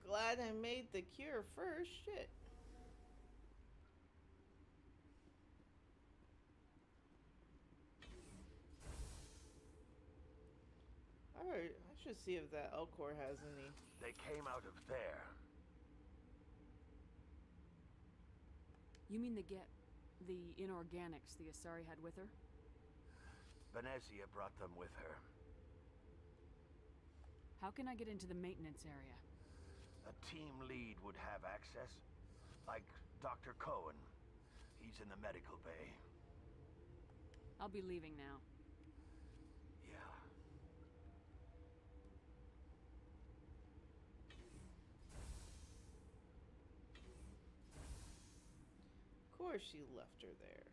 glad I made the cure first. Shit. I should see if that Elcor has any. They came out of there. You mean the inorganics the Asari had with her? Venezia brought them with her. How can I get into the maintenance area? A team lead would have access. Like Dr. Cohen. He's in the medical bay. I'll be leaving now. Of course she left her there.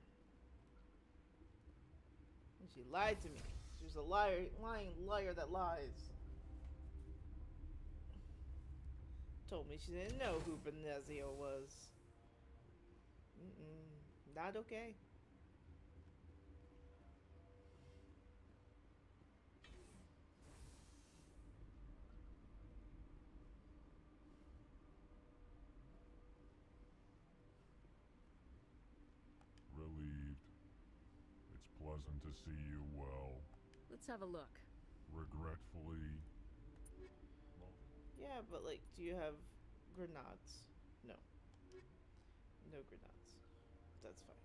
And she lied to me. She was a lying liar that lies. Told me she didn't know who Venezia was. Not okay. pleasant to see you well. Let's have a look. Regretfully. Yeah, but like, do you have grenades? No. No grenades. That's fine.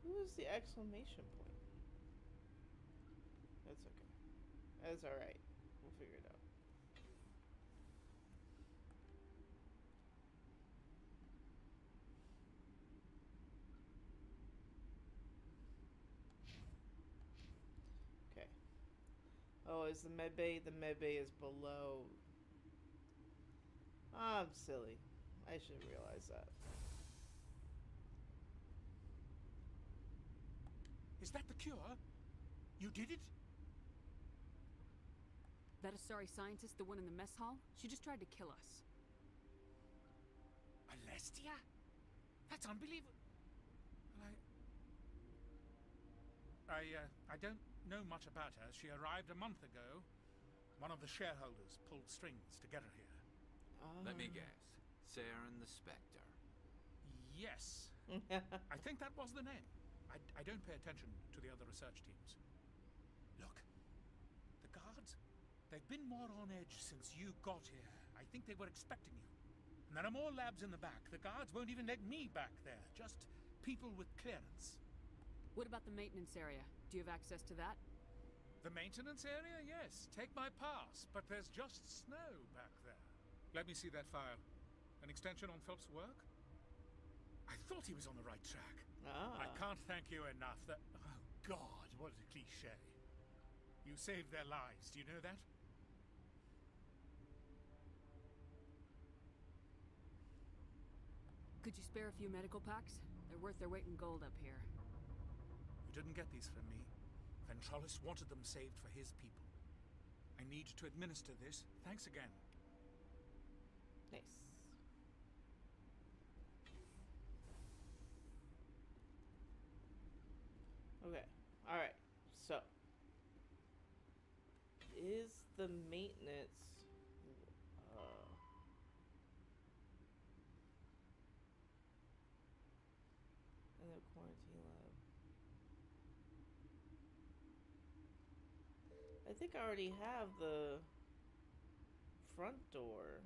Who is the exclamation point? That's okay. That's alright. We'll figure it out. Okay. Oh, is the med bay? The med bay is below. I'm silly. I should realize that. Is that the cure? You did it? That Asari scientist, the one in the mess hall? She just tried to kill us. Alestia? That's unbelievable. I don't know much about her. She arrived a month ago. One of the shareholders pulled strings to get her here. Let me guess. Saren the Spectre. Yes. I think that was the name. I don't pay attention to the other research teams. Look, the guards, they've been more on edge since you got here. I think they were expecting you. And there are more labs in the back. The guards won't even let me back there. Just people with clearance. What about the maintenance area? Do you have access to that? The maintenance area? Yes. Take my pass. But there's just snow back there. Let me see that file. An extension on Phelps' work? I thought he was on the right track. I can't thank you enough. That, oh God, what a cliche. You saved their lives. Do you know that? Could you spare a few medical packs? They're worth their weight in gold up here. You didn't get these from me. Ventralis wanted them saved for his people. I need to administer this. Thanks again. Nice. Okay. Alright. So. Is the maintenance... in the quarantine lab. I think I already have the front door.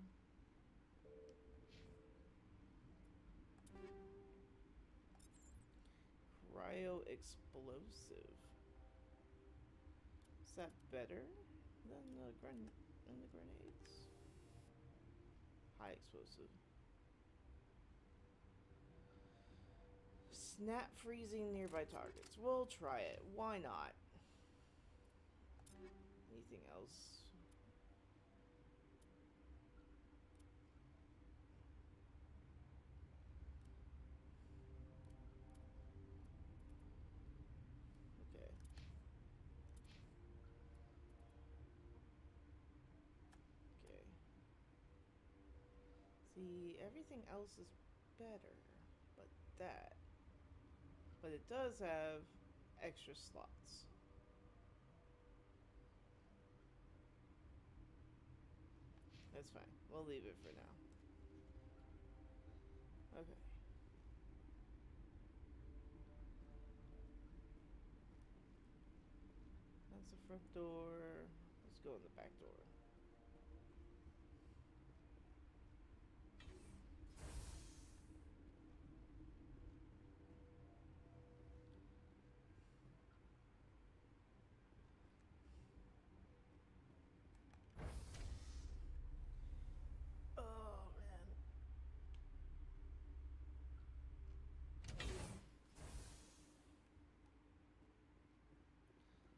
Cryo explosive. Is that better than the grenades? High explosive. Snap freezing nearby targets. We'll try it. Why not? Anything else? Okay. Okay. See, everything else is better, but that. But it does have extra slots. That's fine. We'll leave it for now. Okay. That's the front door. Let's go in the back door.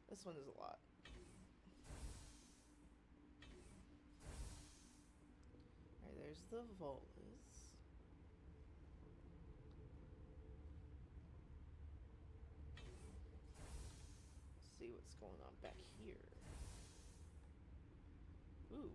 This one is a lot. Alright, there's the Volus. Let's see what's going on back here. Ooh.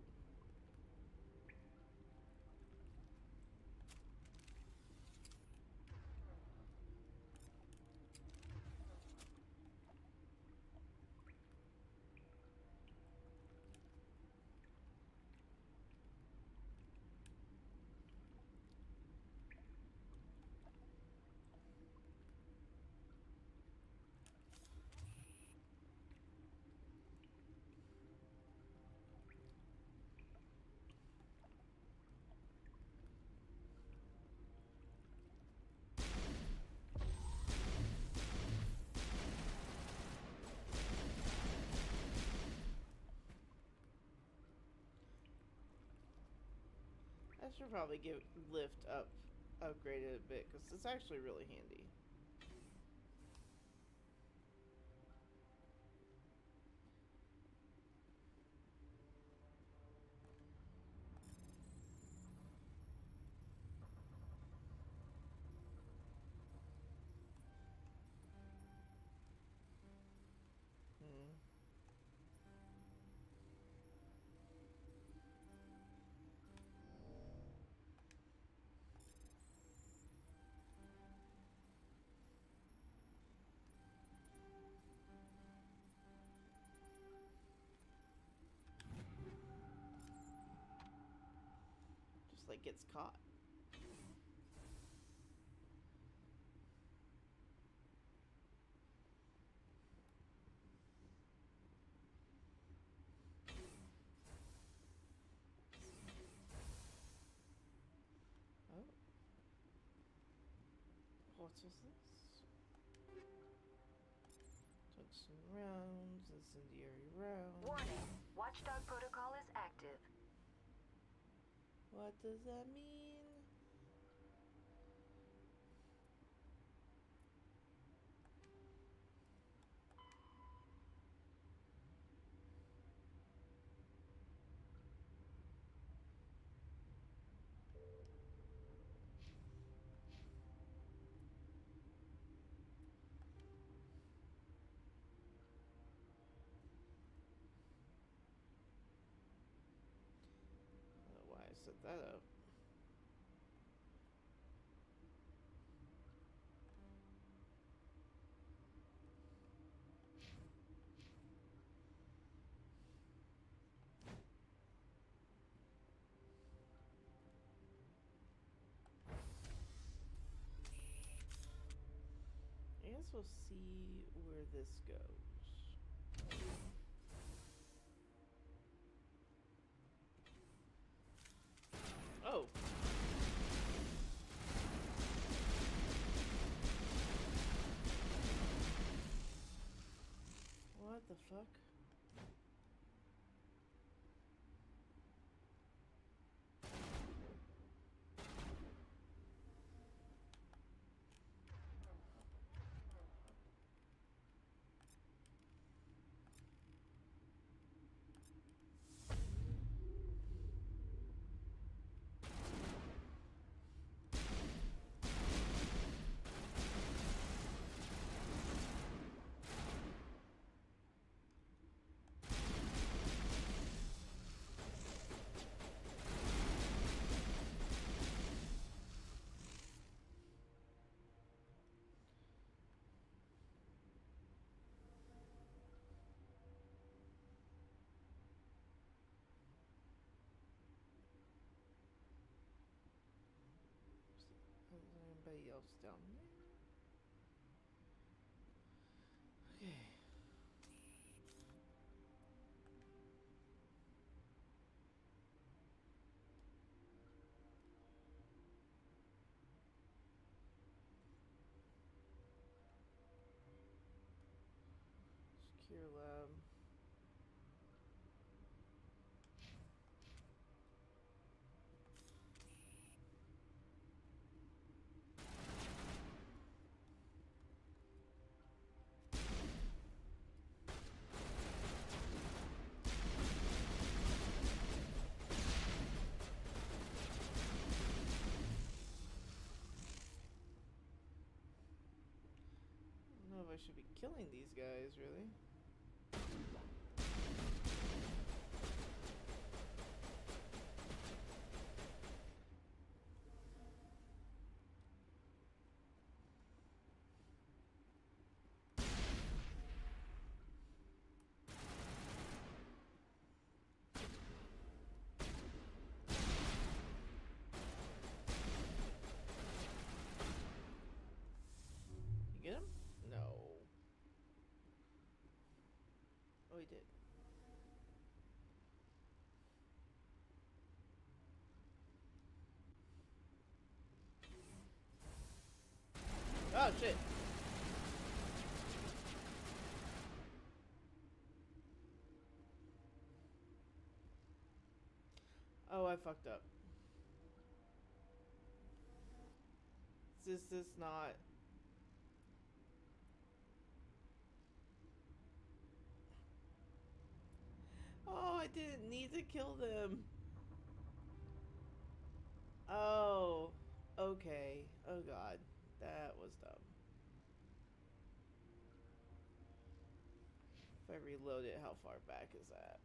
should probably give lift upgraded a bit because it's actually really handy. Like gets caught. Oh. What was this? Tungsten rounds, incendiary rounds. Warning, Watchdog protocol is active. What does that mean? I don't know why I set that up. I guess we'll see where this goes. Oh. What the fuck? Is there anybody else down there? Okay. Secure lab. I don't know if I should be killing these guys, really. You get him? No. Oh, he did. Oh, shit. Oh, I fucked up. Is this not... Oh, I didn't need to kill them. Oh, okay. Oh god, that was dumb. If I reload it, how far back is that?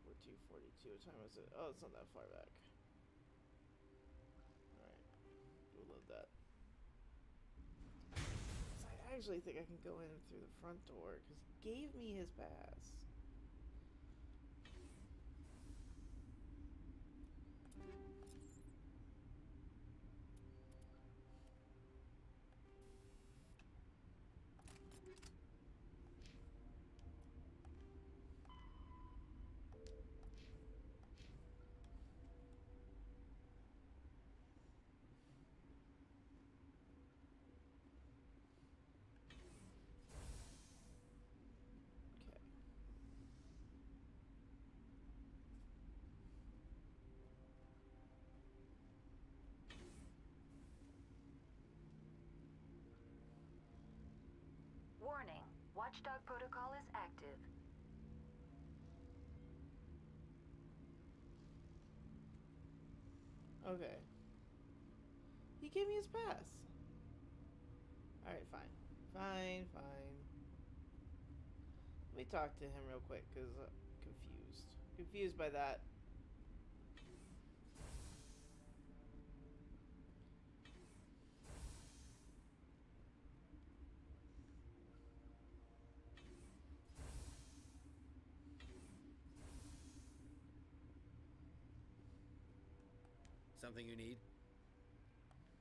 We're 2:42. What time is it? Oh, it's not that far back. Alright. Reload that. I actually think I can go in through the front door, because he gave me his pass. Warning. Watchdog protocol is active. Okay. He gave me his pass. Alright, fine. Fine. Let me talk to him real quick, because I'm confused. Confused by that. Something you need?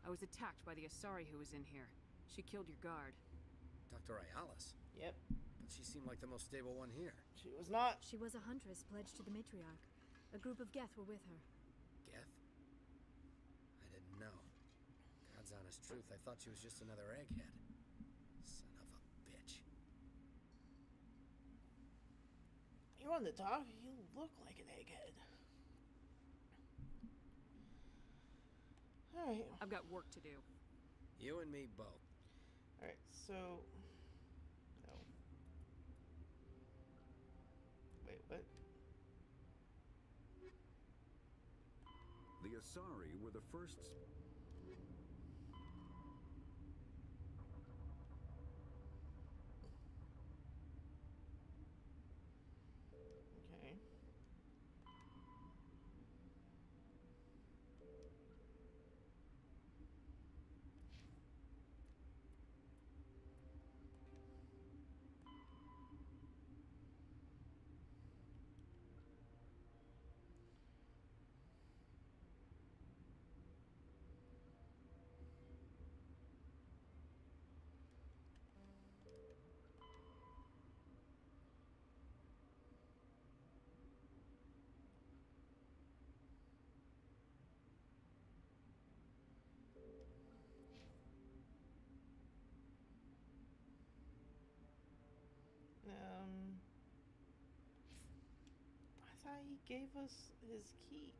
I was attacked by the Asari who was in here. She killed your guard. Dr. Ayalis? Yep. But she seemed like the most stable one here. She was not. She was a huntress pledged to the matriarch. A group of Geth were with her. Geth? I didn't know. God's honest truth, I thought she was just another egghead. Son of a bitch. You want to talk? You look like an egghead. Alright. I've got work to do. You and me both. Alright, so... No. Wait, what? The Asari were the first... Okay. I thought he gave us his key.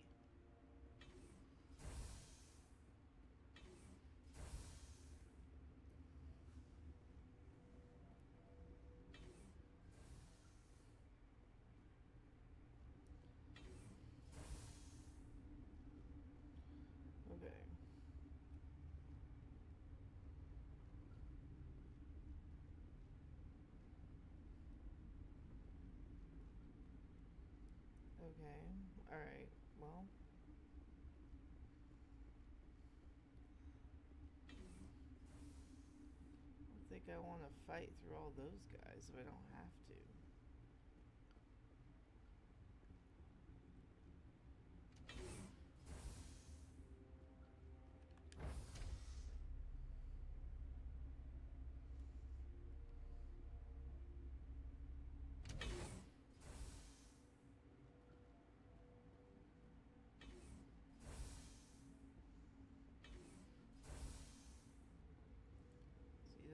Okay. Okay, alright, well. I don't think I want to fight through all those guys if I don't have to.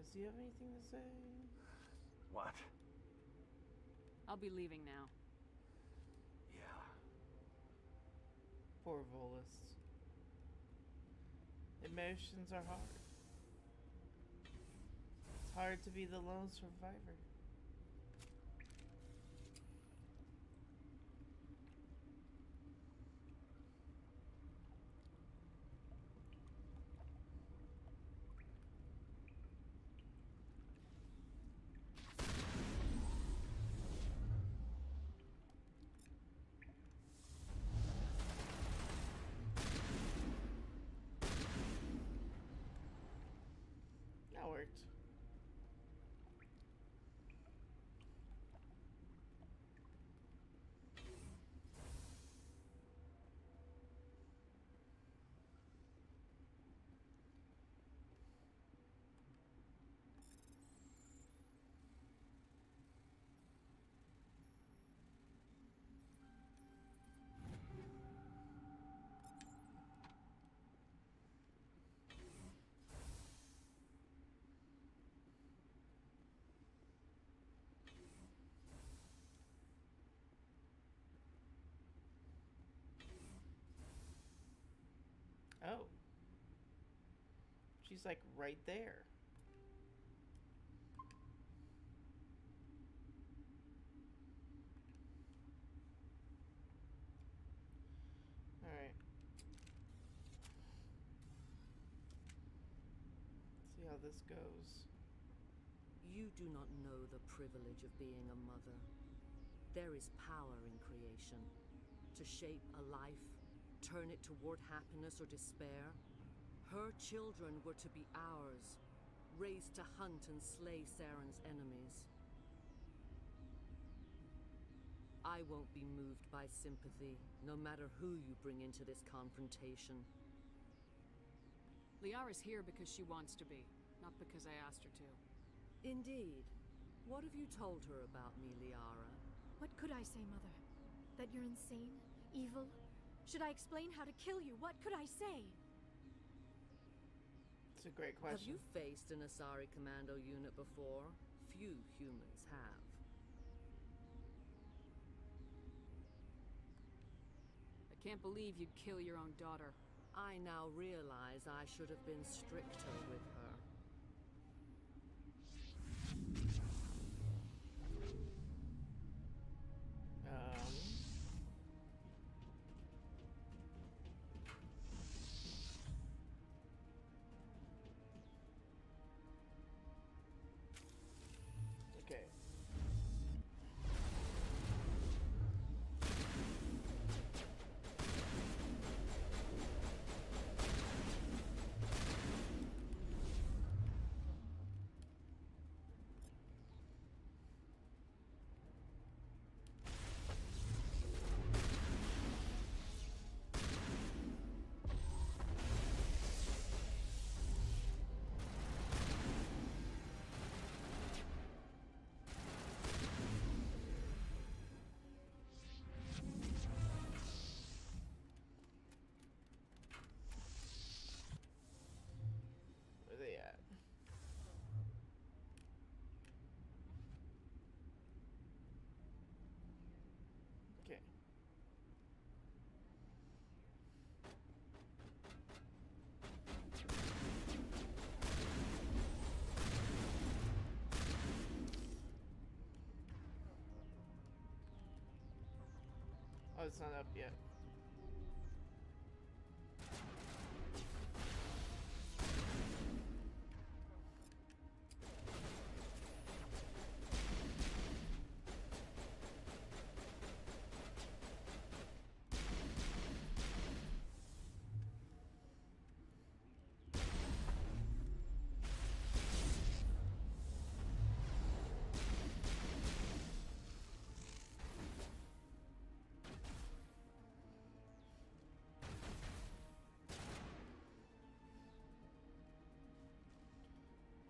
Does he have anything to say? What? I'll be leaving now. Yeah. Poor Volus. Emotions are hard. It's hard to be the lone survivor. That worked. Oh. She's like right there. Alright. See how this goes. You do not know the privilege of being a mother. There is power in creation. To shape a life, turn it toward happiness or despair. Her children were to be ours, raised to hunt and slay Saren's enemies. I won't be moved by sympathy, no matter who you bring into this confrontation. Liara's here because she wants to be, not because I asked her to. Indeed. What have you told her about me, Liara? What could I say, Mother? That you're insane? Evil? Should I explain how to kill you? What could I say? It's a great question. Have you faced an Asari commando unit before? Few humans have. I can't believe you'd kill your own daughter. I now realize I should have been stricter with her. Okay. Where they at? Okay. Oh, it's not up yet.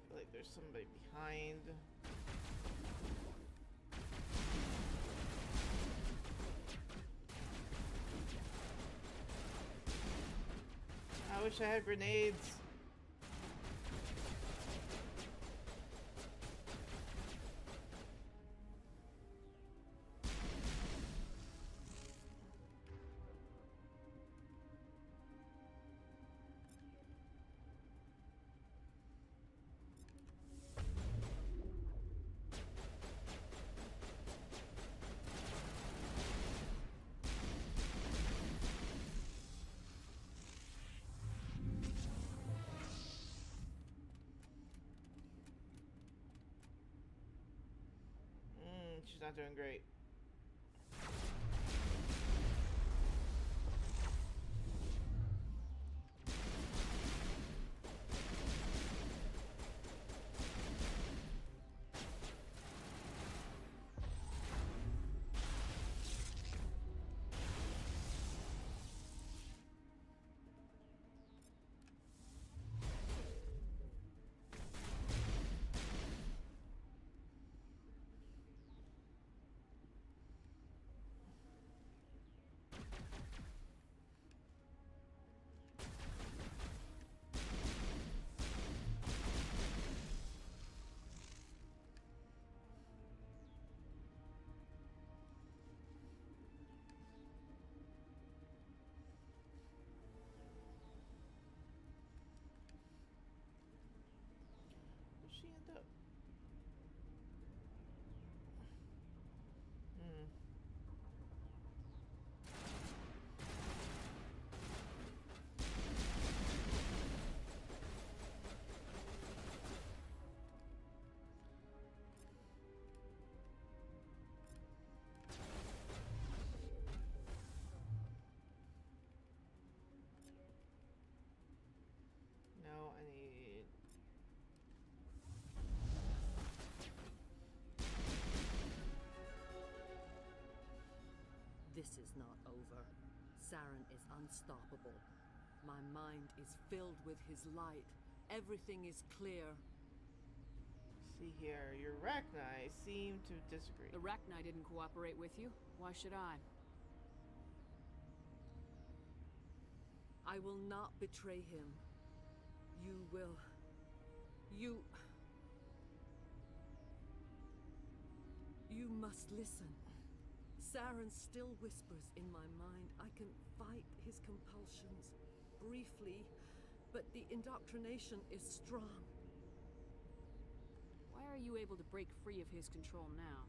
I feel like there's somebody behind. I wish I had grenades. she's not doing great. She end up? No, I need. This is not over. Saren is unstoppable. My mind is filled with his light. Everything is clear. See here, your Rachni seem to disagree. The Rachni didn't cooperate with you. Why should I? I will not betray him. You will. You must listen. Saren still whispers in my mind. I can fight his compulsions briefly, but the indoctrination is strong. Why are you able to break free of his control now?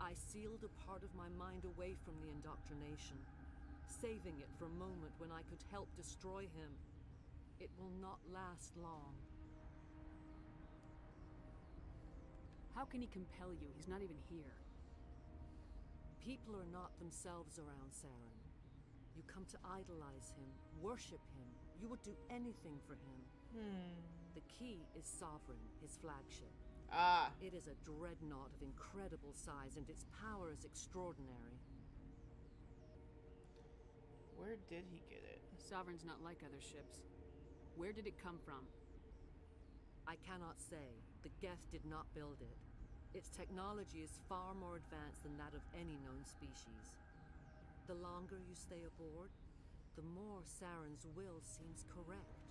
I sealed a part of my mind away from the indoctrination, saving it for a moment when I could help destroy him. It will not last long. How can he compel you? He's not even here. People are not themselves around Saren. You come to idolize him, worship him. You would do anything for him. The key is Sovereign, his flagship. It is a dreadnought of incredible size, and its power is extraordinary. Where did he get it? Sovereign's not like other ships. Where did it come from? I cannot say. The Geth did not build it. Its technology is far more advanced than that of any known species. The longer you stay aboard, the more Saren's will seems correct.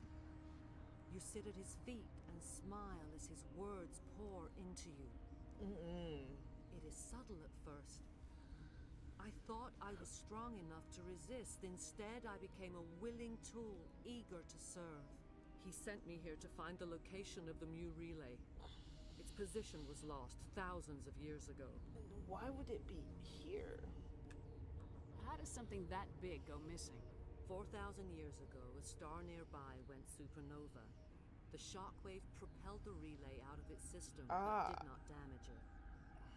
You sit at his feet and smile as his words pour into you. It is subtle at first. I thought I was strong enough to resist. Instead, I became a willing tool, eager to serve. He sent me here to find the location of the Mu relay. Its position was lost thousands of years ago. Why would it be here? How does something that big go missing? 4,000 years ago, a star nearby went supernova. The shockwave propelled the relay out of its system, but did not damage it.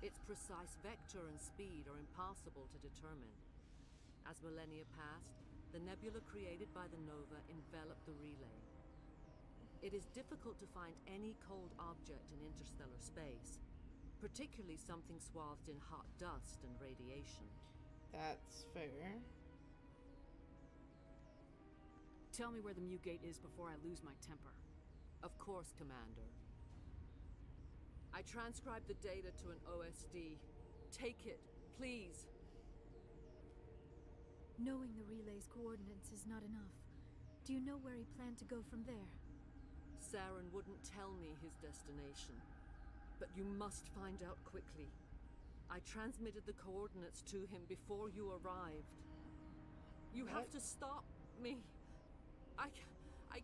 Its precise vector and speed are impossible to determine. As millennia passed, the nebula created by the nova enveloped the relay. It is difficult to find any cold object in interstellar space, particularly something swathed in hot dust and radiation. That's fair. Tell me where the Mu Gate is before I lose my temper. Of course, Commander. I transcribed the data to an OSD. Take it, please. Knowing the relay's coordinates is not enough. Do you know where he planned to go from there? Saren wouldn't tell me his destination, but you must find out quickly. I transmitted the coordinates to him before you arrived. You have to stop me. I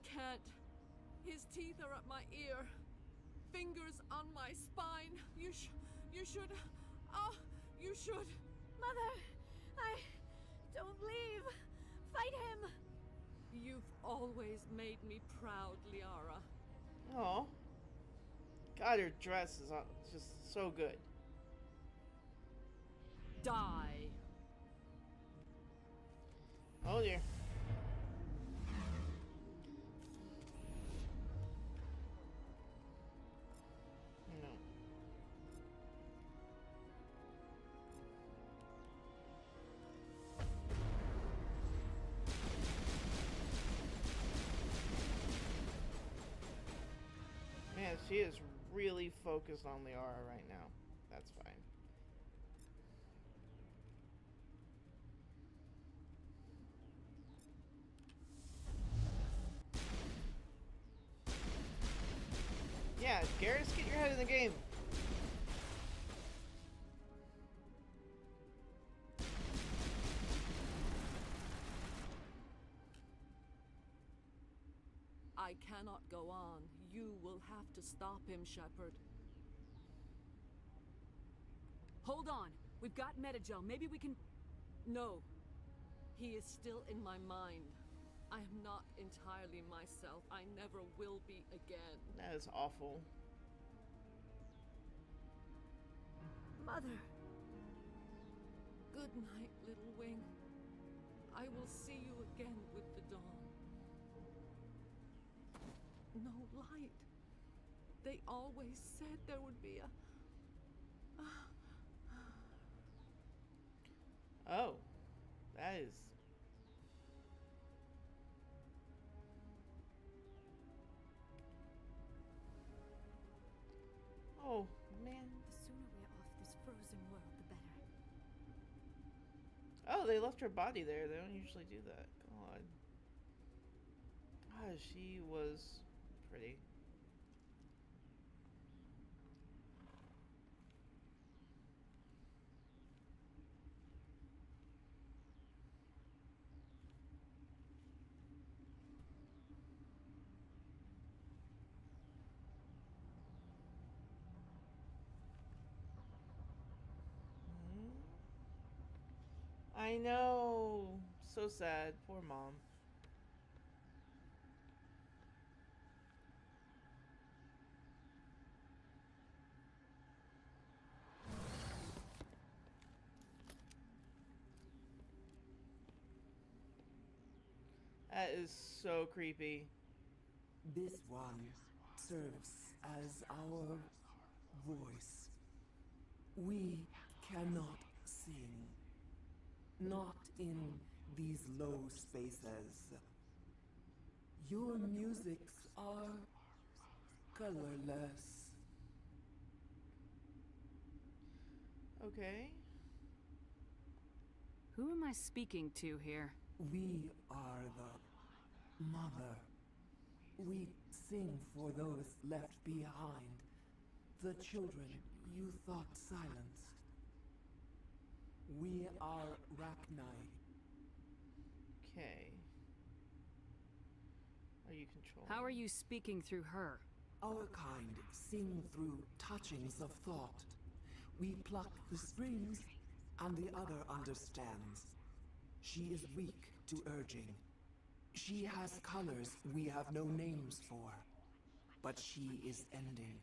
can't. His teeth are at my ear. Fingers on my spine. You should. Oh, you should. Mother, don't leave. Fight him. You've always made me proud, Liara. Oh. God, her dress is just so good. Die. Oh dear. No. Man, she is really focused on Liara right now. That's fine. Yeah, Garrus, get your head in the game. I cannot go on. You will have to stop him, Shepard. Hold on. We've got Metagel. Maybe we can... No. He is still in my mind. I am not entirely myself. I never will be again. That is awful. Mother. Good night, little wing. I will see you again with the dawn. No light. They always said there would be a... Oh. That is... Oh, man. The sooner we're off this frozen world, the better. Oh, they left her body there. They don't usually do that. God. Ah, she was pretty. I know. So sad. Poor mom. That is so creepy. This one serves as our voice. We cannot sing. Not in these low spaces. Your musics are colorless. Okay. Who am I speaking to here? We are the mother. We sing for those left behind. The children you thought silenced. We are Rachni. Okay. Are you controlling? How are you speaking through her? Our kind sing through touchings of thought. We pluck the strings, and the other understands. She is weak to urging. She has colors we have no names for. But she is ending.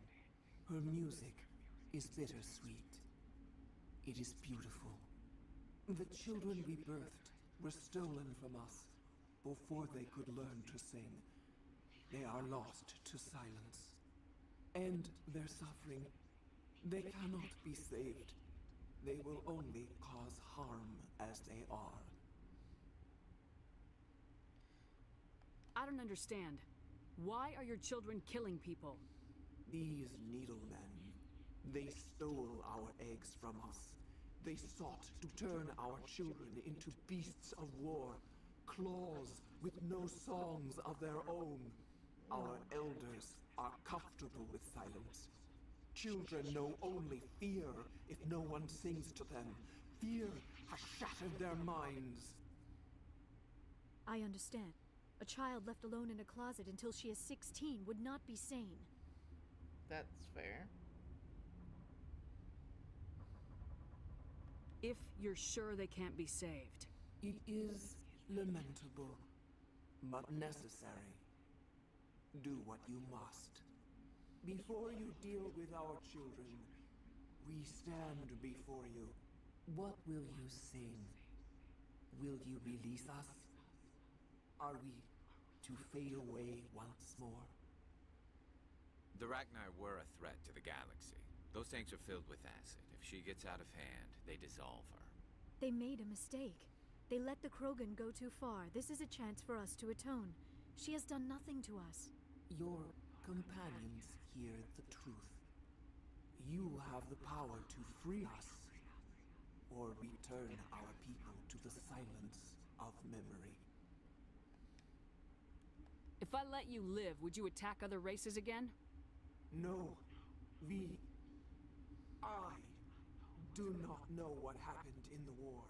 Her music is bittersweet. It is beautiful. The children we birthed were stolen from us before they could learn to sing. They are lost to silence. End their suffering. They cannot be saved. They will only cause harm as they are. I don't understand. Why are your children killing people? These needlemen, they stole our eggs from us. They sought to turn our children into beasts of war, claws with no songs of their own. Our elders are comfortable with silence. Children know only fear if no one sings to them. Fear has shattered their minds. I understand. A child left alone in a closet until she is 16 would not be sane. That's fair. If you're sure they can't be saved. It is lamentable, but necessary. Do what you must. Before you deal with our children, we stand before you. What will you sing? Will you release us? Are we to fade away once more? The Rachni were a threat to the galaxy. Those tanks are filled with acid. If she gets out of hand, they dissolve her. They made a mistake. They let the Krogan go too far. This is a chance for us to atone. She has done nothing to us. Your companions hear the truth. You have the power to free us, or return our people to the silence of memory. If I let you live, would you attack other races again? No, I do not know what happened in the war.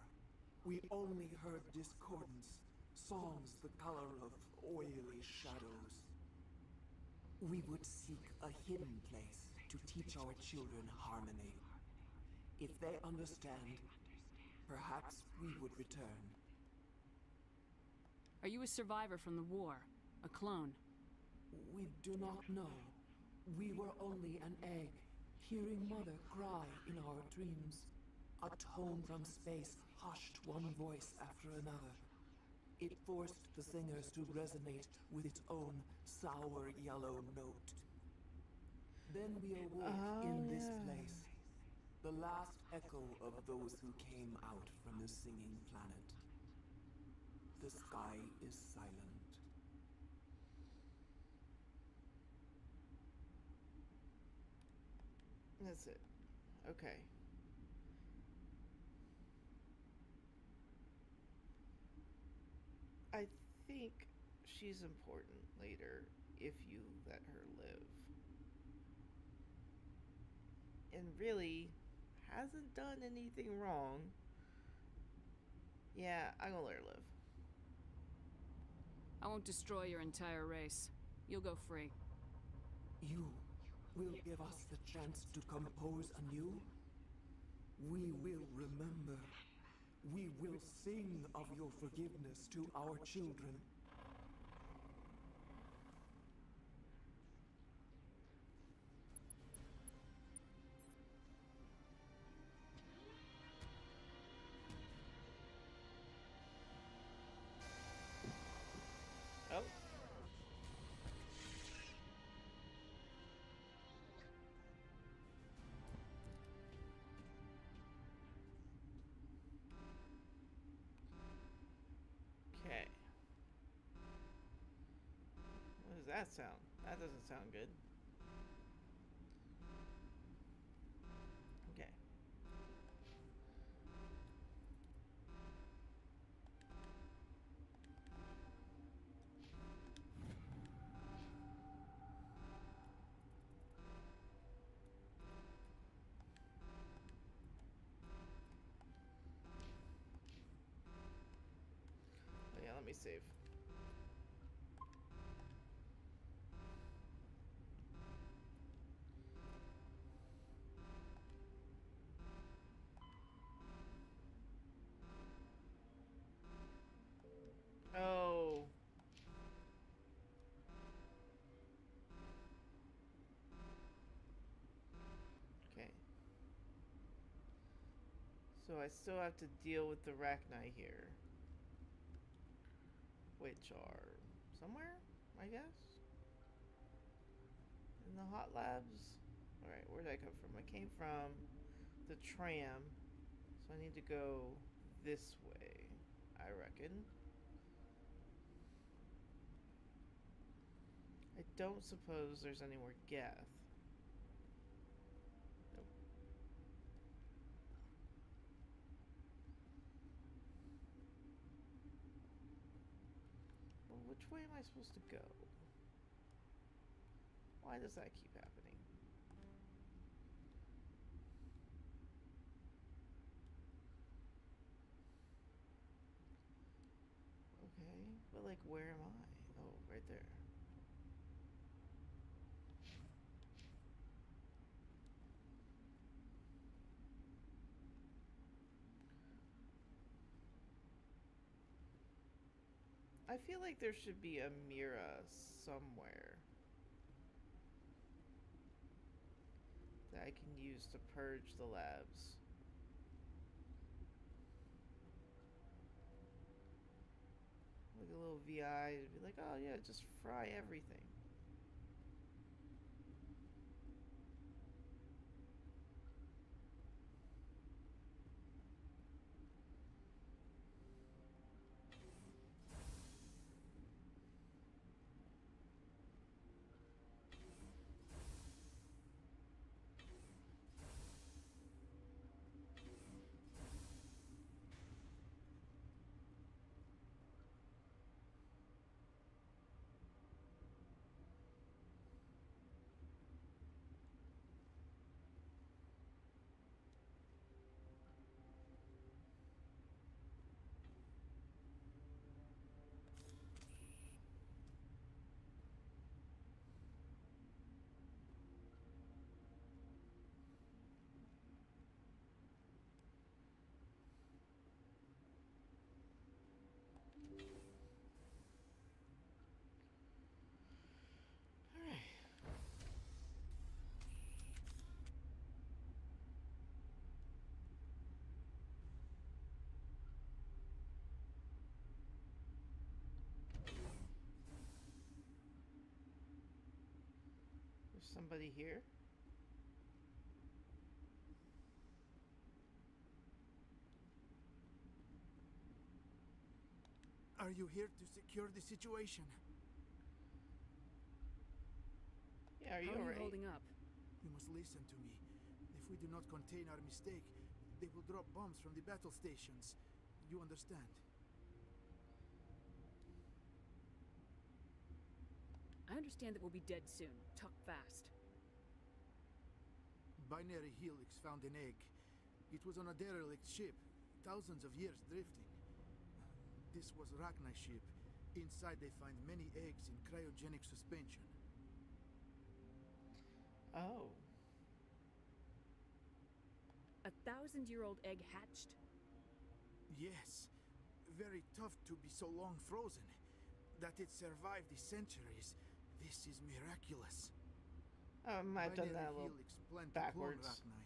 We only heard discordance, songs the color of oily shadows. We would seek a hidden place to teach our children harmony. If they understand, perhaps we would return. Are you a survivor from the war? A clone? We do not know. We were only an egg, hearing Mother cry in our dreams. A tone from space hushed one voice after another. It forced the singers to resonate with its own sour yellow note. Then we awoke in this place, the last echo of those who came out from the singing planet. The sky is silent. That's it. Okay. I think she's important later if you let her live. And really hasn't done anything wrong. Yeah, I'm gonna let her live. I won't destroy your entire race. You'll go free. You will give us the chance to compose anew? We will remember. We will sing of your forgiveness to our children. Oh. Okay. What does that sound? That doesn't sound good. Okay. Oh yeah, let me save. Oh. Okay. So I still have to deal with the Rachni here. Which are somewhere, I guess? In the hot labs? Alright, where did I come from? I came from the tram. So I need to go this way, I reckon. I don't suppose there's anywhere Geth. Nope. Well, which way am I supposed to go? Why does that keep happening? Okay, but like where am I? Oh, right there. I feel like there should be a Mira somewhere that I can use to purge the labs. VI to be like, oh yeah, just fry everything. Somebody here? Are you here to secure the situation? Yeah, are you How are alright? you holding up? You must listen to me. If we do not contain our mistake, they will drop bombs from the battle stations. You understand? I understand that we'll be dead soon. Talk fast. Binary Helix found an egg. It was on a derelict ship, thousands of years drifting. This was Rachni's ship. Inside they find many eggs in cryogenic suspension. Oh. 1,000-year-old egg hatched? Yes. Very tough to be so long frozen. That it survived the centuries. This is miraculous. I might have done that a little Helix plan to backwards. clone Rachni,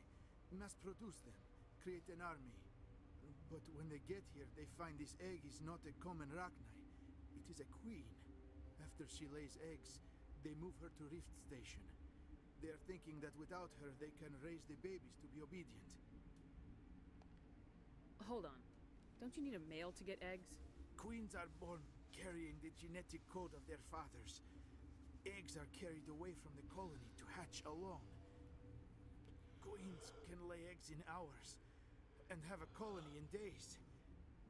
mass produce them, create an army. But when they get here, they find this egg is not a common Rachni. It is a queen. After she lays eggs, they move her to Rift Station. They are thinking that without her, they can raise the babies to be obedient. Hold on. Don't you need a male to get eggs? Queens are born carrying the genetic code of their fathers. Eggs are carried away from the colony to hatch alone. Queens can lay eggs in hours and have a colony in days.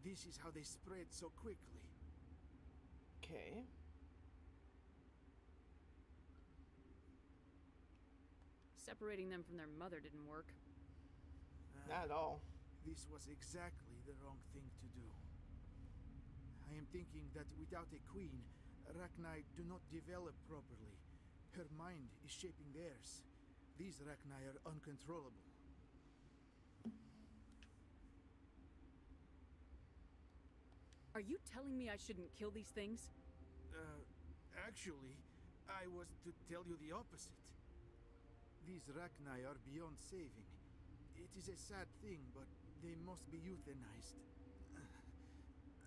This is how they spread so quickly. Okay. Separating them from their mother didn't work. Not at all. This was exactly the wrong thing to do. I am thinking that without a queen, Rachni do not develop properly. Her mind is shaping theirs. These Rachni are uncontrollable. Are you telling me I shouldn't kill these things? Actually, I was to tell you the opposite. These Rachni are beyond saving. It is a sad thing, but they must be euthanized.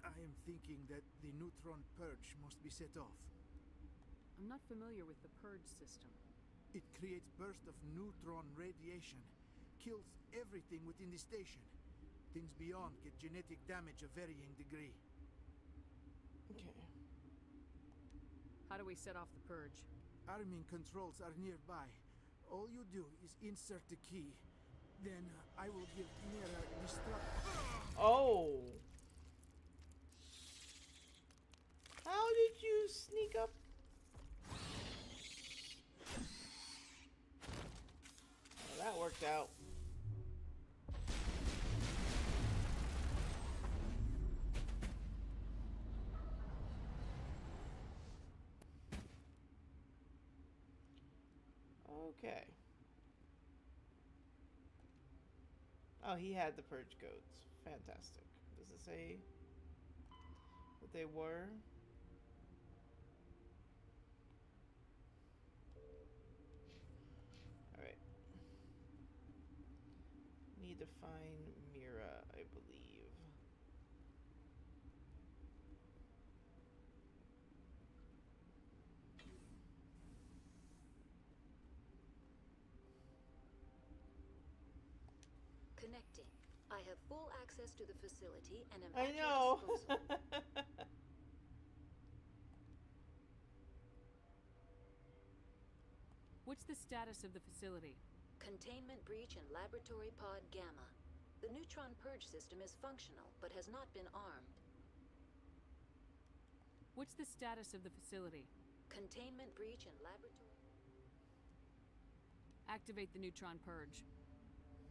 I am thinking that the neutron purge must be set off. I'm not familiar with the purge system. It creates bursts of neutron radiation, kills everything within the station. Things beyond get genetic damage of varying degree. Okay. How do we set off the purge? Arming controls are nearby. All you do is insert the key. Then I will give Mira destruct. Oh! How did you sneak up? Well, that worked out. Okay. Oh, he had the purge codes. Fantastic. Does it say what they were? Alright. Need to find Mira, I believe. Connecting. I have full access to the facility and am I at know. your disposal. What's the status of the facility? Containment breach in Laboratory Pod Gamma. The neutron purge system is functional, but has not been armed. What's the status of the facility? Containment breach in Laboratory... Activate the neutron purge.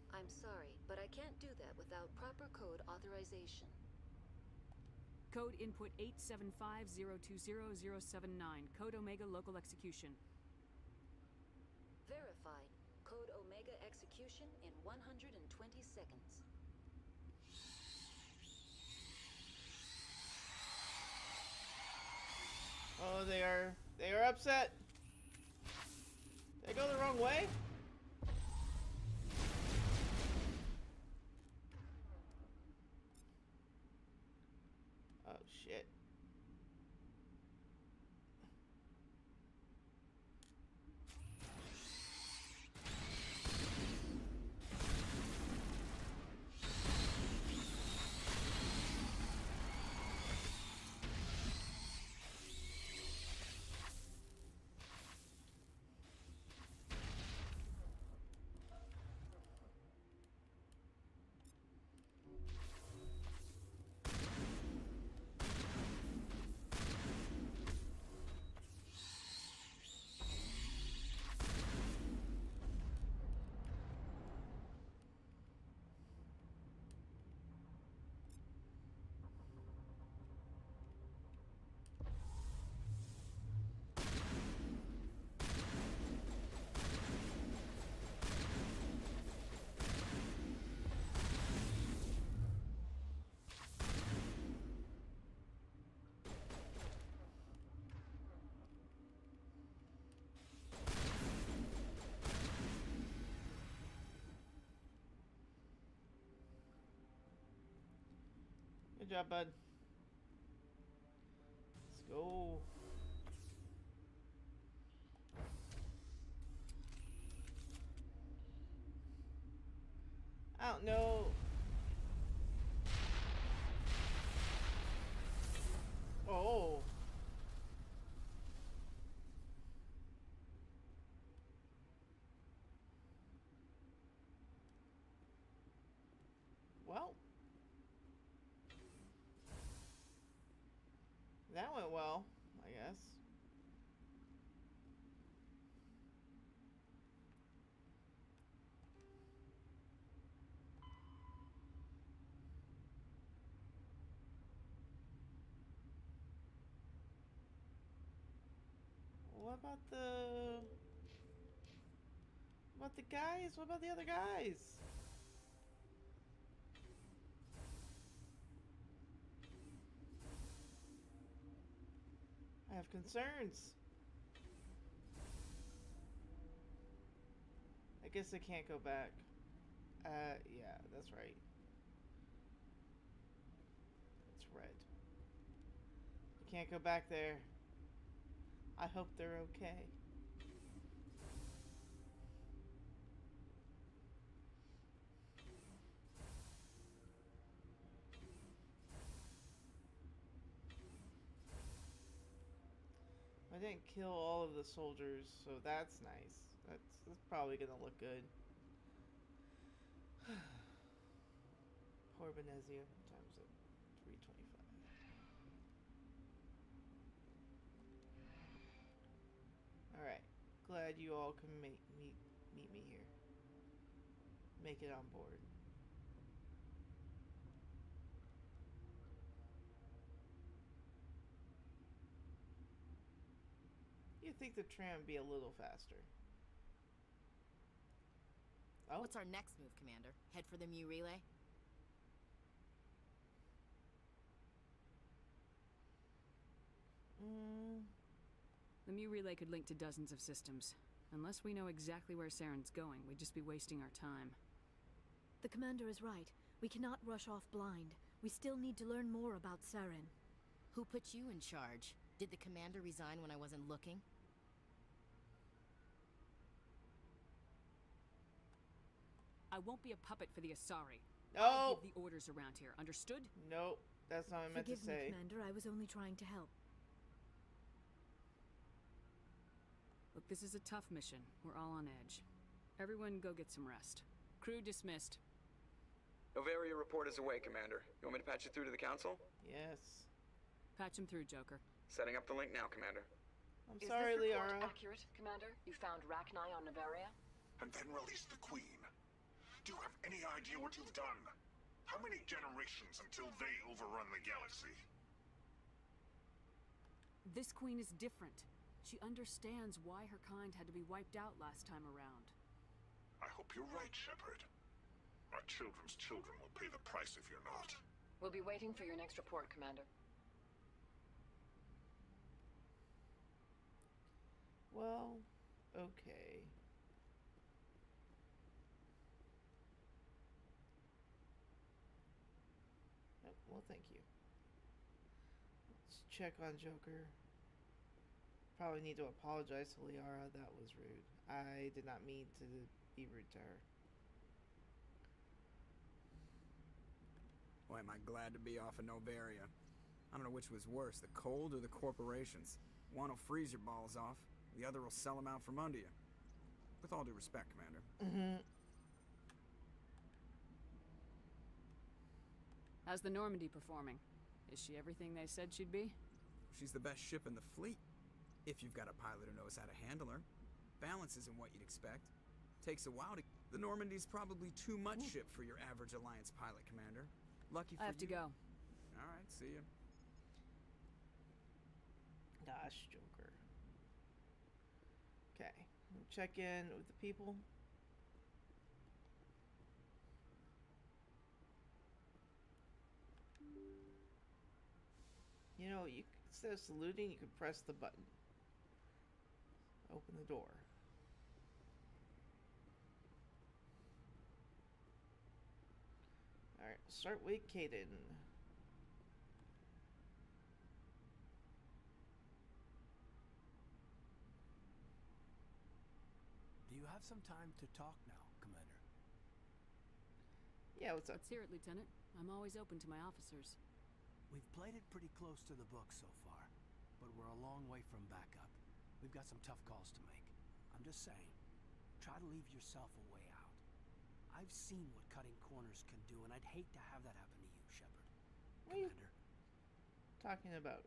I'm sorry, but I can't do that without proper code authorization. Code input 875020079. Code Omega local execution. Verified. Code Omega execution in 120 seconds. Oh, they are upset. They go the wrong way? Oh shit. Good job, bud. Let's go. I don't know. Oh. Well. That went well, I guess. What about the guys? What about the other guys? I have concerns. I guess I can't go back. Yeah, that's right. It's red. You can't go back there. I hope they're okay. I didn't kill all of the soldiers, so that's nice. That's probably gonna look good. Poor Benezia times it 325. Alright. Glad you all can meet me here. Make it on board. You'd think the tram would be a little faster. Oh. What's our next move, Commander? Head for the Mu relay? The Mu relay could link to dozens of systems. Unless we know exactly where Saren's going, we'd just be wasting our time. The commander is right. We cannot rush off blind. We still need to learn more about Saren. Who put you in charge? Did the commander resign when I wasn't looking? I I won't be a puppet for the Asari. No. I'll give the orders around here. Understood? Nope. That's not what I meant to Forgive me, say. Commander. I was only trying to help. Look, this is a tough mission. We're all on edge. Everyone go get some rest. Crew dismissed. Novaria report is away, Commander. You want me to patch you through to the Council? Yes. Patch him through, Joker. Setting up the link now, Commander. I'm sorry, Is this report Liara. accurate, Commander? You found Rachni on Novaria? And then released the Queen. Do you have any idea what you've done? How many generations until they overrun the galaxy? This queen is different. She understands why her kind had to be wiped out last time around. I hope you're right, Shepard. Our children's children will pay the price if you're not. We'll be waiting for your next report, Commander. Well, okay. Oh, well, thank you. Let's check on Joker. Probably need to apologize to Liara. That was rude. I did not mean to be rude to her. Boy, am I glad to be off of Novaria. I don't know which was worse, the cold or the corporations. One will freeze your balls off, the other will sell them out from under you. With all due respect, Commander. Mm-hmm. How's the Normandy performing? Is she everything they said she'd be? She's the best ship in the fleet. If you've got a pilot who knows how to handle her. Balance isn't what you'd expect. Takes a while to... The Normandy's probably too much ship for your average Alliance pilot, Commander. Lucky for you. I have to go. Alright, see ya. Gosh, Joker. Okay. Check in with the people. You know, you instead of saluting, you could press the button. Open the door. Alright, start with Kaidan. Do you have some time to talk now, Commander? Yeah, what's up? Let's hear it, Lieutenant. I'm always open to my officers. We've played it pretty close to the book so far, but we're a long way from backup. We've got some tough calls to make. I'm just saying, try to leave yourself a way out. I've seen what cutting corners can do, and I'd hate to have that happen to you, Shepard. What are you Commander. talking about?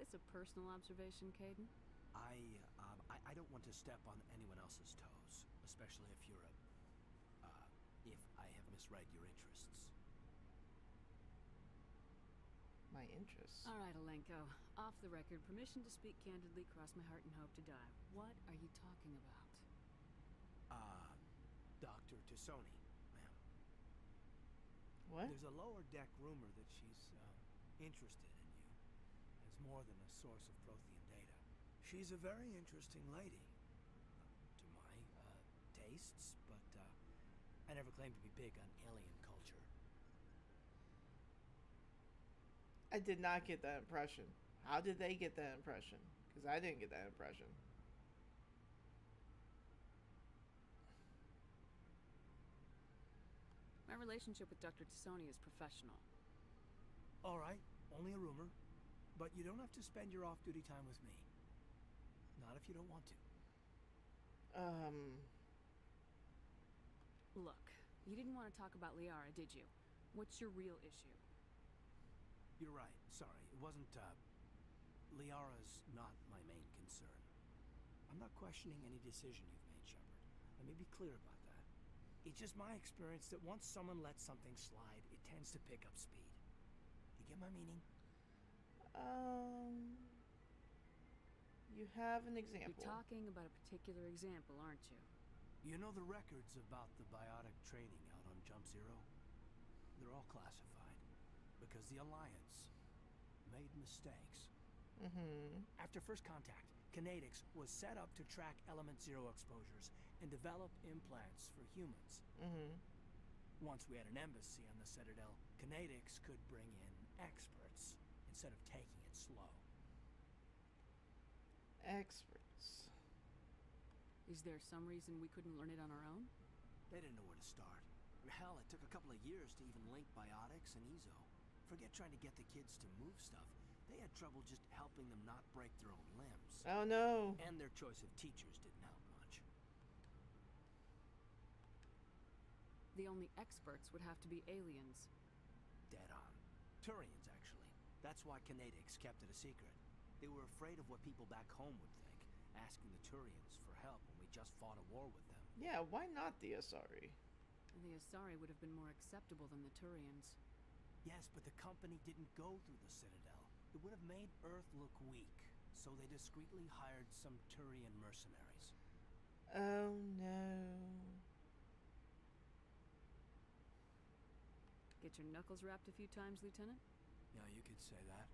This a personal observation, Kaidan? I don't want to step on anyone else's toes, especially if you're if I have misread your interests. My interests? All right, Alenko. Off the record, permission to speak candidly, cross my heart and hope to die. What are you talking about? Dr. T'Soni, ma'am. What? There's a lower deck rumor that she's interested in you as more than a source of Prothean data. She's a very interesting lady, to my tastes, but I never claimed to be big on alien culture. I did not get that impression. How did they get that impression? Because I didn't get that impression. My relationship with Dr. T'Soni is professional. All right, only a rumor, but you don't have to spend your off-duty time with me. Not if you don't want to. Look, you didn't want to talk about Liara, did you? What's your real issue? You're right, sorry. It wasn't, Liara's not my main concern. I'm not questioning any decision you've made, Shepard. Let me be clear about that. It's just my experience that once someone lets something slide, it tends to pick up speed. You get my meaning? You have an example. You're talking about a particular example, aren't you? You know the records about the biotic training out on Jump Zero? They're all classified because the Alliance made mistakes. Mm-hmm. After first contact, Kinetics was set up to track Element Zero exposures and develop implants for humans. Mm-hmm. Once we had an embassy on the Citadel, Kinetics could bring in experts instead of taking it slow. Experts. Is there some reason we couldn't learn it on our own? They didn't know where to start. Hell, it took a couple of years to even link biotics and Ezo. Forget trying to get the kids to move stuff. They had trouble just helping them not break their own limbs. Oh no. And their choice of teachers didn't help much. The only experts would have to be aliens. Dead on. Turians, actually. That's why Canadics kept it a secret. They were afraid of what people back home would think, asking the Turians for help when we just fought a war with them. Yeah, why not the Asari? The Asari would have been more acceptable than the Turians. Yes, but the company didn't go through the Citadel. It would have made Earth look weak, so they discreetly hired some Turian mercenaries. Oh no. Get your knuckles rapped a few times, Lieutenant? Yeah, you could say that.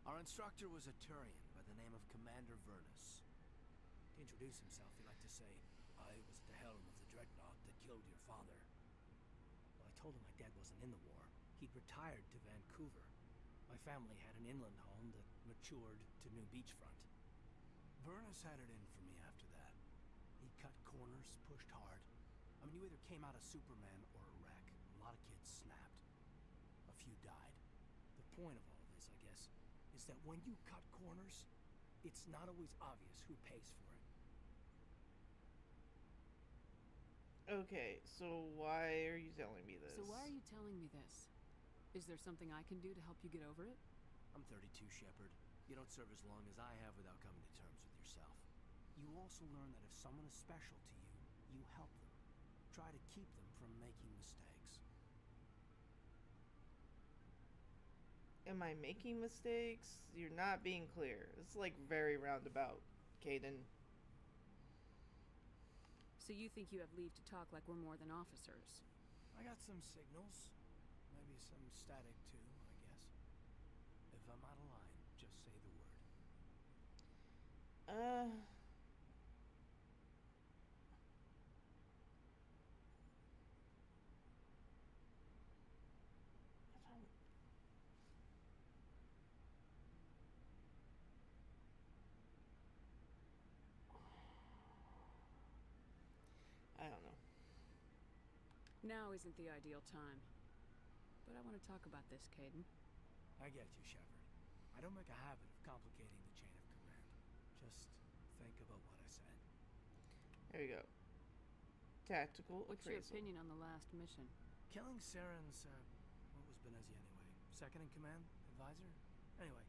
Our instructor was a Turian by the name of Commander Vernus. To introduce himself, he liked to say, "I was at the helm of the dreadnought that killed your father." Well, I told him my dad wasn't in the war. He'd retired to Vancouver. My family had an inland home that matured to New Beachfront. Vernus had it in for me after that. He cut corners, pushed hard. I mean, you either came out a Superman or a wreck. A lot of kids snapped. A few died. The point of all this, I guess, is that when you cut corners, it's not always obvious who pays for it. Okay, so why are you telling me this? So why are you telling me this? Is there something I can do to help you get over it? I'm 32, Shepard. You don't serve as long as I have without coming to terms with yourself. You also learn that if someone is special to you, you help them. Try to keep them from making mistakes. Am I making mistakes? You're not being clear. It's like very roundabout, Kaidan. So you think you have leave to talk like we're more than officers? I got some signals. Maybe some static too, I guess. If I'm out of line, just say the word. I don't know. Now isn't the ideal time. But I want to talk about this, Kaidan. I get you, Shepard. I don't make a habit of complicating the chain of command. Just think about what I said. There you go. Tactical What's appraisal. your opinion on the last mission? Killing Saren's, what was Benezia anyway? Second in command? Advisor? Anyway,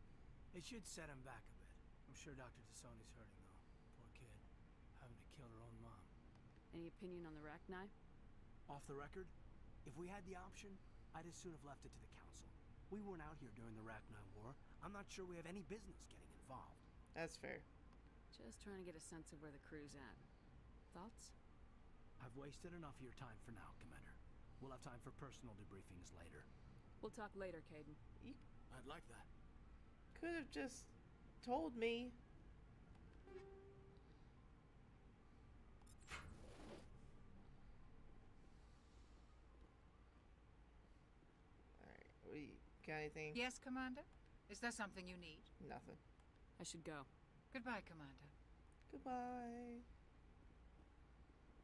it should set him back a bit. I'm sure Dr. Tassoni's hurting, though. Poor kid. Having to kill her own mom. Any opinion on the Rachni? Off the record, if we had the option, I'd as soon have left it to the Council. We weren't out here during the Rachni War. I'm not sure we have any business getting involved. That's fair. Just trying to get a sense of where the crew's at. Thoughts? I've wasted enough of your time for now, Commander. We'll have time for personal debriefings later. We'll talk later, Kaidan. I'd like that. Could have just told me. Alright, we got anything? Yes, Commander? Is there something you need? Nothing. I should go. Goodbye, Commander. Goodbye.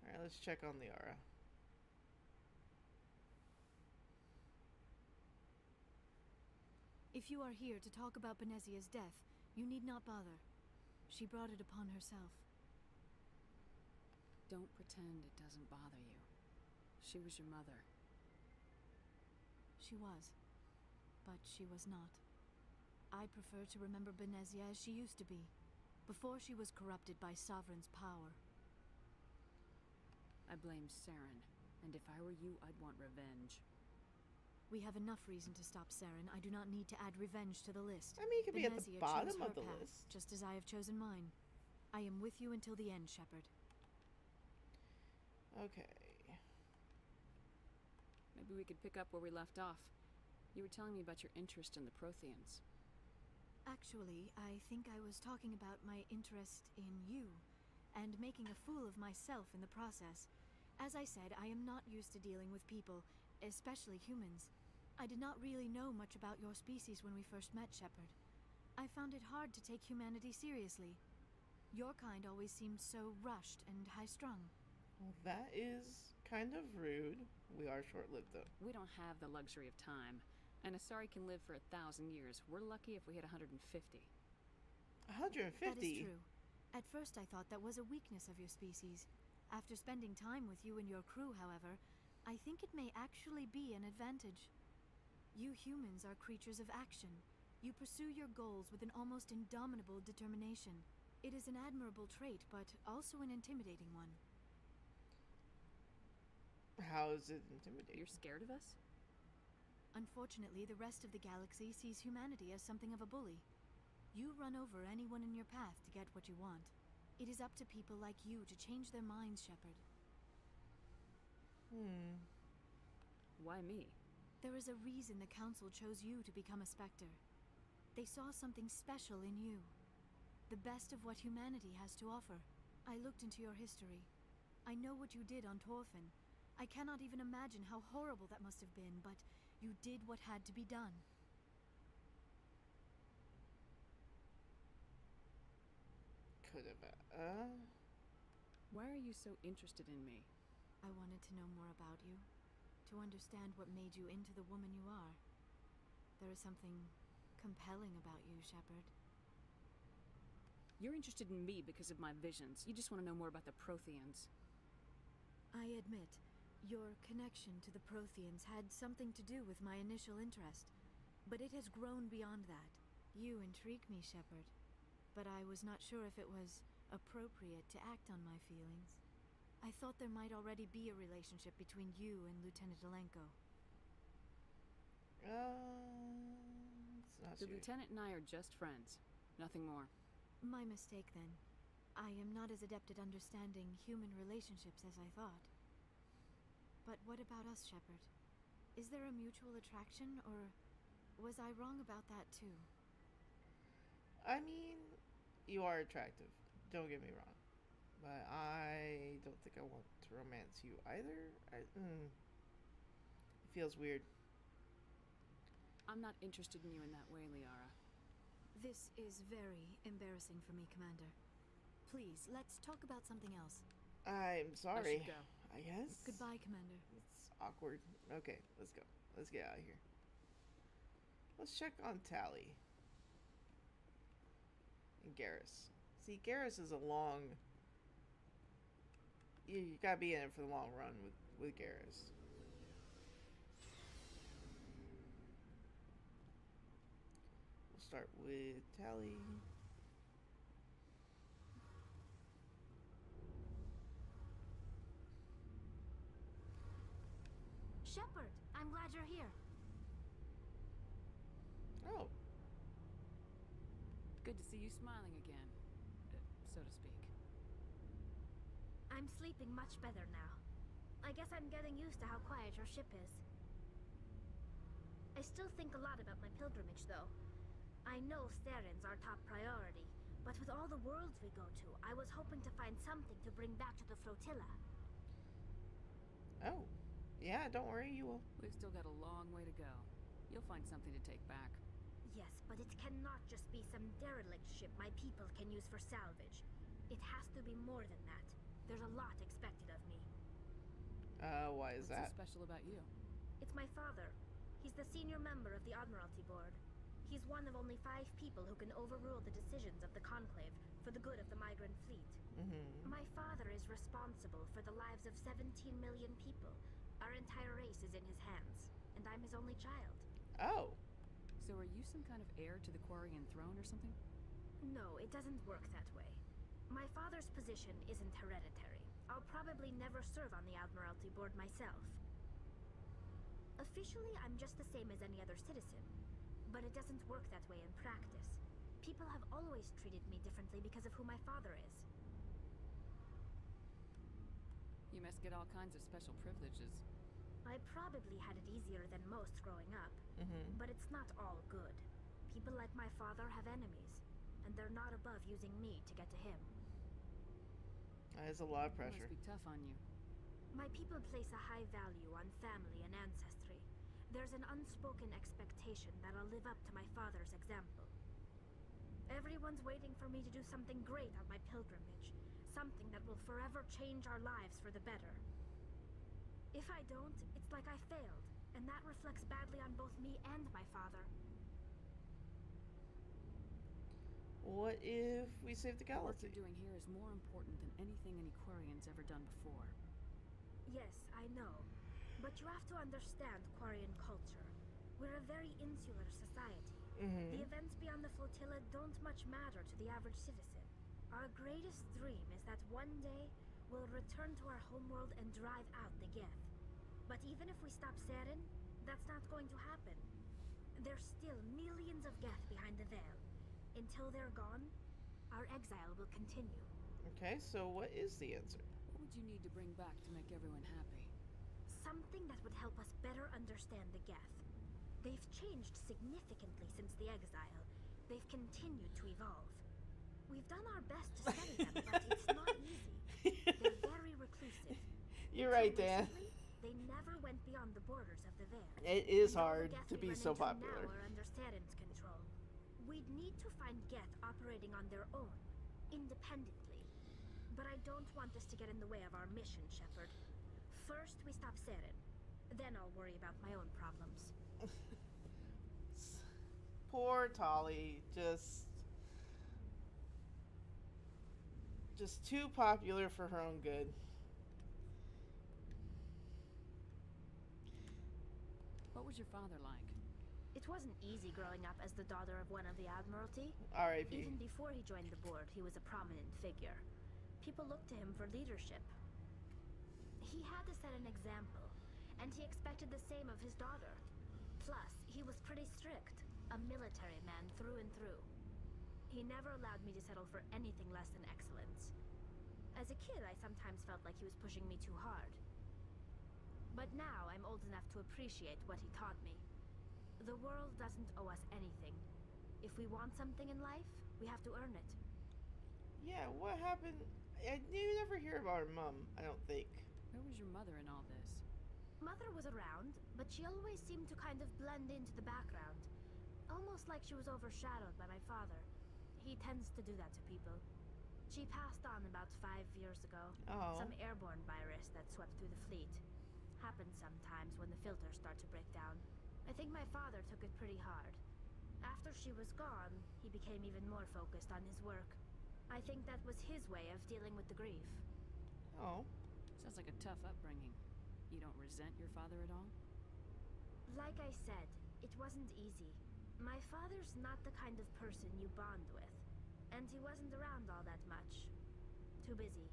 Alright, let's check on Liara. If you are here to talk about Benezia's death, you need not bother. She brought it upon herself. Don't pretend it doesn't bother you. She was your mother. She was. But she was not. I prefer to remember Benezia as she used to be, before she was corrupted by Sovereign's power. I blame Saren, and if I were you, I'd want revenge. We have enough reason to stop Saren. I do not need to add revenge to the list. I mean, it could be at the Benezia bottom chose of her the path, list. just as I have chosen mine. I am with you until the end, Shepard. Okay. Maybe we could pick up where we left off. You were telling me about your interest in the Protheans. Actually, I think I was talking about my interest in you, and making a fool of myself in the process. As I said, I am not used to dealing with people, especially humans. I did not really know much about your species when we first met, Shepard. I found it hard to take humanity seriously. Your kind always seemed so rushed and high-strung. Well, that is kind of rude. We are short-lived, though. We don't have the luxury of time. And Asari can live for 1,000 years. We're lucky if we hit 150. 150? That is true. At first I thought that was a weakness of your species. After spending time with you and your crew, however, I think it may actually be an advantage. You humans are creatures of action. You pursue your goals with an almost indomitable determination. It is an admirable trait, but also an intimidating one. How is it intimidating? You're scared of us? Unfortunately, the rest of the galaxy sees humanity as something of a bully. You run over anyone in your path to get what you want. It is up to people like you to change their minds, Shepard. Why me? There is a reason the Council chose you to become a Spectre. They saw something special in you. The best of what humanity has to offer. I looked into your history. I know what you did on Torfin. I cannot even imagine how horrible that must have been, but you did what had to be done. Could have. Why are you so interested in me? I wanted to know more about you. To understand what made you into the woman you are. There is something compelling about you, Shepard. You're interested in me because of my visions. You just want to know more about the Protheans. I admit, your connection to the Protheans had something to do with my initial interest, but it has grown beyond that. You intrigue me, Shepard, but I was not sure if it was appropriate to act on my feelings. I thought there might already be a relationship between you and Lieutenant Alenko. It's not The serious. Lieutenant and I are just friends. Nothing more. My mistake, then. I am not as adept at understanding human relationships as I thought. But what about us, Shepard? Is there a mutual attraction, or was I wrong about that too? I mean, you are attractive. Don't get me wrong. But I don't think I want to romance you either. It feels weird. I'm not interested in you in that way, Liara. This is very embarrassing for me, Commander. Please, let's talk about something else. I'm sorry. I should go. I guess. Goodbye, Commander. It's awkward. Okay, let's go. Let's get out of here. Let's check on Tali. And Garrus. See, Garrus is a long... You gotta be in it for the long run with Garrus. We'll start with Tali. Shepard, I'm glad you're here. Oh. Good to see you smiling again, so to speak. I'm sleeping much better now. I guess I'm getting used to how quiet your ship is. I still think a lot about my pilgrimage, though. I know Steren's our top priority, but with all the worlds we go to, I was hoping to find something to bring back to the flotilla. Oh. Yeah, don't worry, you will. We've still got a long way to go. You'll find something to take back. Yes, but it cannot just be some derelict ship my people can use for salvage. It has to be more than that. There's a lot expected of me. Why is that? What's so special about you? It's my father. He's the senior member of the Admiralty Board. He's one of only 5 people who can overrule the decisions of the Conclave for the good of the migrant fleet. My father is responsible for the lives of 17 million people. Our entire race is in his hands, and I'm his only child. Oh. So are you some kind of heir to the Quarian throne or something? No, it doesn't work that way. My father's position isn't hereditary. I'll probably never serve on the Admiralty Board myself. Officially, I'm just the same as any other citizen. But it doesn't work that way in practice. People have always treated me differently because of who my father is. You must get all kinds of special privileges. I probably had it easier than most growing up. But it's not all good. People like my father have enemies, and they're not above using me to get to him. That is a lot of It pressure. must be tough on you. My people place a high value on family and ancestry. There's an unspoken expectation that I'll live up to my father's example. Everyone Everyone's waiting for me to do something great on my pilgrimage. Something that will forever change our lives for the better. If I don't, it's like I failed, and that reflects badly on both me and my father. What if we save the The work galaxy? you're doing here is more important than anything any Quarian's ever done before. Yes, I know. But you have to understand Quarian culture. We're a very insular society. The events beyond the flotilla don't much matter to the average citizen. Our greatest dream is that one day we'll return to our homeworld and drive out the Geth. But even if we stop Saren, that's not going to happen. There's still millions of Geth behind the veil. Until they're gone, our exile will continue. Okay, so what is the answer? What would you need to bring back to make everyone happy? Something that would help us better understand the Geth. They've changed significantly since the exile. They've continued to evolve. We've done our best to study them, but it's not easy. They're very reclusive. You're right, Dan. Recently, they never went beyond the borders of the Veil. It is And all hard the Geth to we be run so into popular. Now are under Saren's control. We'd need to find Geth operating on their own, independently. But I don't want this to get in the way of our mission, Shepard. First, we stop Saren. Then I'll worry about my own problems. Poor Tali, just too popular for her own good. What was your father like? It wasn't easy growing up as the daughter of one of the Admiralty. R.I.P. Even before he joined the board, he was a prominent figure. People looked to him for leadership. He had to set an example, and he expected the same of his daughter. Plus, he was pretty strict, a military man through and through. He never allowed me to settle for anything less than excellence. As a kid, I sometimes felt like he was pushing me too hard. But now, I'm old enough to appreciate what he taught me. The world doesn't owe us anything. If we want something in life, we have to earn it. Yeah, what happened? You never hear about her mom, I don't think. Where was your mother in all this? Mother was around, but she always seemed to kind of blend into the background. Almost like she was overshadowed by my father. He tends to do that to people. She passed on about 5 years ago. Oh. Some airborne virus that swept through the fleet. Happens sometimes when the filters start to break down. I think my father took it pretty hard. After she was gone, he became even more focused on his work. I think that was his way of dealing with the grief. Oh. Sounds like a tough upbringing. You don't resent your father at all? Like I said, it wasn't easy. My father's not the kind of person you bond with. And he wasn't around all that much. Too busy.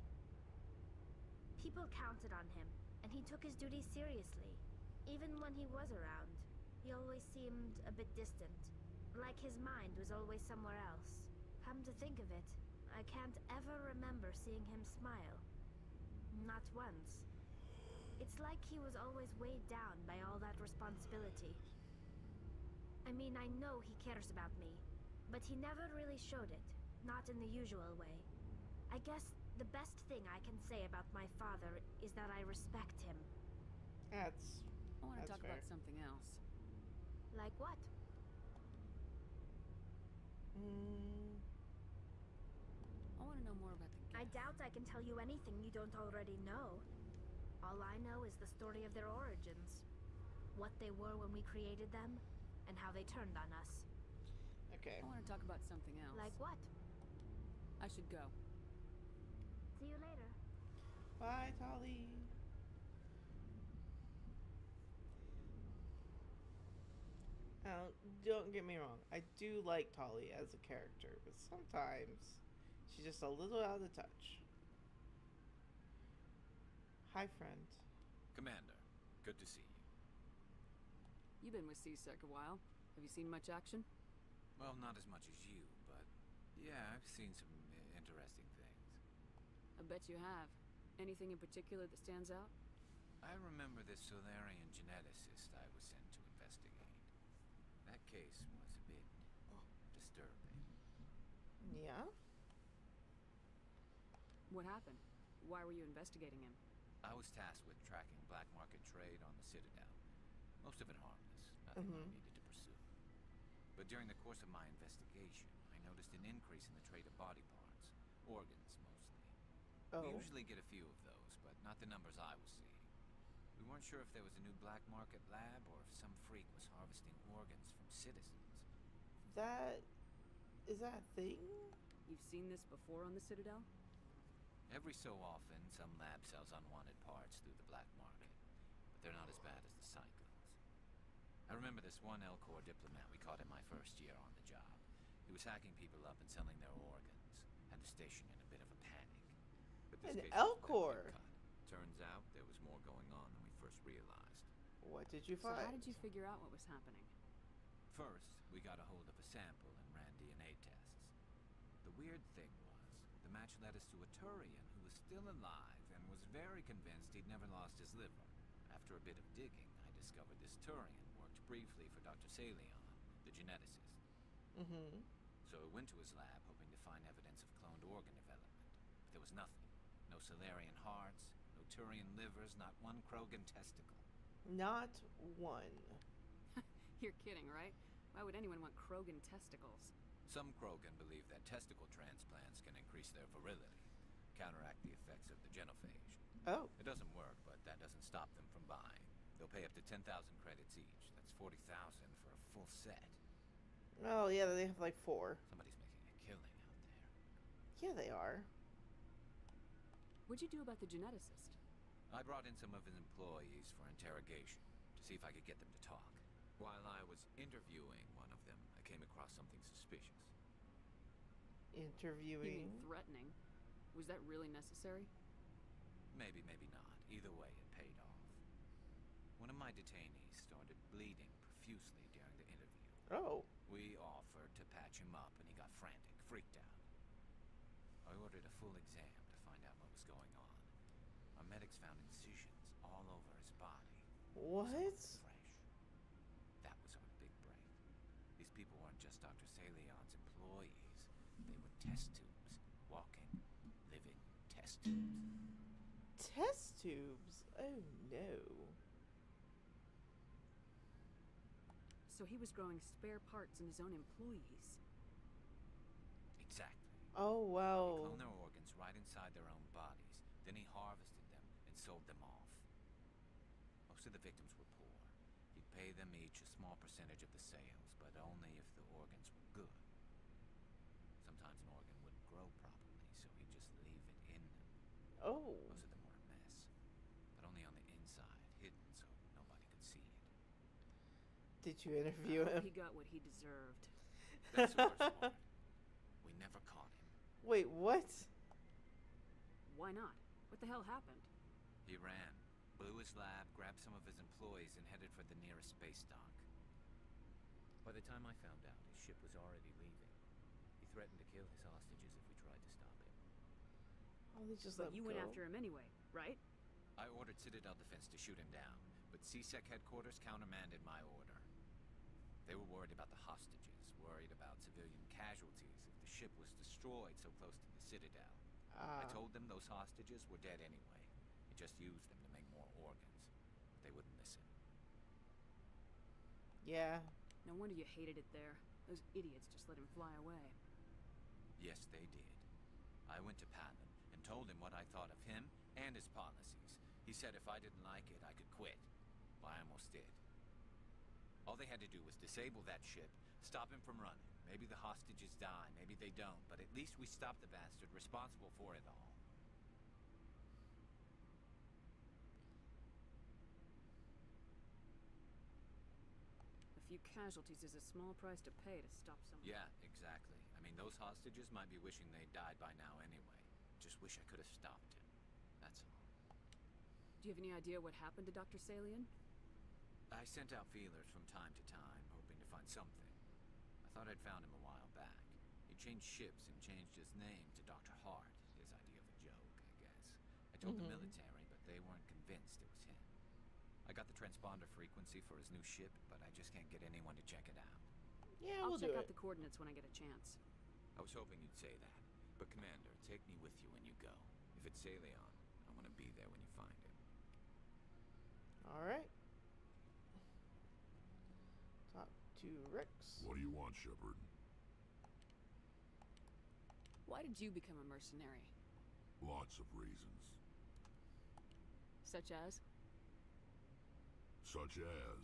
People counted on him, and he took his duties seriously. Even when he was around, he always seemed a bit distant. Like his mind was always somewhere else. Come to think of it, I can't ever remember seeing him smile. Not once. It's like he was always weighed down by all that responsibility. I mean, I know he cares about me, but he never really showed it. Not in the usual way. I guess the best thing I can say about my father is that I respect him. I want to talk fair. about something else. Like what? I want to know more about the I doubt I can tell you anything you don't already know. All I know is the story of their origins. What they were when we created them, and how they turned on us. Okay. I want to talk about something else. Like what? I should go. See you later. Bye, Tali. Now, don't get me wrong. I do like Tali as a character, but sometimes she's just a little out of touch. Hi, friend. Commander, good to see you. You've been with C-Sec a while. Have you seen much action? Well, not as much as you, but yeah, I've seen some interesting things. I bet you have. Anything in particular that stands out? I remember this Solarian geneticist I was sent to investigate. That case was a bit disturbing. Yeah? What happened? Why were you investigating him? I was tasked with tracking black market trade on the Citadel. Most of it harmless, nothing I needed to pursue. But during the course of my investigation, I noticed an increase increasing the trade of body parts. Organs, mostly. Oh. We usually get a few of those, but not the numbers I was seeing. We weren't sure if there was a new black market lab or if some freak was harvesting organs from citizens. Is that a thing? You've seen this before on the Citadel? Every so often, some lab sells unwanted parts through the black market, but they're not as bad as the Cyclones. I remember this one Elcor diplomat we caught in my first year on the job. He was hacking people up and selling their organs. Had the station in a bit of a panic. But this An case was Elcor? definitely cut. Turns out there was more going on than we first realized. What did you So find? how did you figure out what was happening? First, we got a hold of a sample and ran DNA tests. The weird thing was, the match led us to a Turian who was still alive and was very convinced he'd never lost his liver. After a bit of digging, I discovered this Turian worked briefly for Dr. Salion, the geneticist. Mm-hmm. So I went to his lab hoping to find evidence of cloned organ development. But there was nothing. No Salarian hearts, no Turian livers, not one Krogan testicle. Not one. You're kidding, right? Why would anyone want Krogan testicles? Some Krogan believe that testicle transplants can increase their virility, counteract the effects of the genophage. Oh. It doesn't work, but that doesn't stop them from buying. They'll pay up to 10,000 credits each. That's 40,000 for a full set. Oh, yeah, they have like 4. Somebody's making a killing out there. Yeah, they are. What'd you do about the geneticist? I brought in some of his employees for interrogation to see if I could get them to talk. While I was interviewing one of them, I came across something suspicious. You Interviewing? mean threatening? Was that really necessary? Maybe, maybe not. Either way, it paid off. One of my detainees started bleeding profusely during the interview. Oh. We offered to patch him up, and he got frantic, freaked out. I ordered a full exam to find out what was going on. Our medics found incisions all over his body. What? Fresh. That was our big break. These people weren't just Dr. Salion's employees. They were test tubes. Walking, living test tubes. Test tubes? Oh, no. So he was growing spare parts in his own employees. Exactly. Oh, He wow. cloned their organs right inside their own bodies. Then he harvested them and sold them off. Most of the victims were poor. He'd pay them each a small percentage of the sales, but only if the organs were good. Sometimes an organ wouldn't grow properly, so he'd just leave it in them. Oh. Most of them were a mess, but only on the inside, hidden so nobody could see it. Did you interview him? He got what he deserved. That's the worst part. We never caught him. Wait, what? Why not? What the hell happened? He ran, blew his lab, grabbed some of his employees, and headed for the nearest space dock. By the time I found out, his ship was already leaving. He threatened to kill his hostages if we tried to stop him. Oh, they just But let him you went go? after him anyway, right? I ordered Citadel Defense to shoot him down, but CSEC headquarters countermanded my order. They were worried about the hostages, worried about civilian casualties if the ship was destroyed so close to the Citadel. I told them those hostages were dead anyway. He just used them to make more organs. But they wouldn't listen. Yeah. No wonder you hated it there. Those idiots just let him fly away. Yes, they did. I went to Patton and told him what I thought of him and his policies. He said if I didn't like it, I could quit. Well, I almost did. All they had to do was disable that ship, stop him from running. Maybe the hostages die, maybe they don't, but at least we stopped the bastard responsible for it all. A few casualties is a small price to pay to stop someone. Yeah, exactly. I mean, those hostages might be wishing they'd died by now anyway. Just wish I could have stopped him. That's all. Do you have any idea what happened to Dr. Salion? I sent out feelers from time to time, hoping to find something. I thought I'd found him a while back. He changed ships and changed his name to Dr. Hart, his idea of a joke, I guess. I told the military, but they weren't convinced it was him. I got the transponder frequency for his new ship, but I just can't get anyone to check it out. Yeah, I'll we'll check do out it. the coordinates when I get a chance. I was hoping you'd say that. But Commander, take me with you when you go. If it's Salion, I want to be there when you find him. Alright. Talk to Rex. What do you want, Shepard? Why did you become a mercenary? Lots of reasons. Such as? Such as,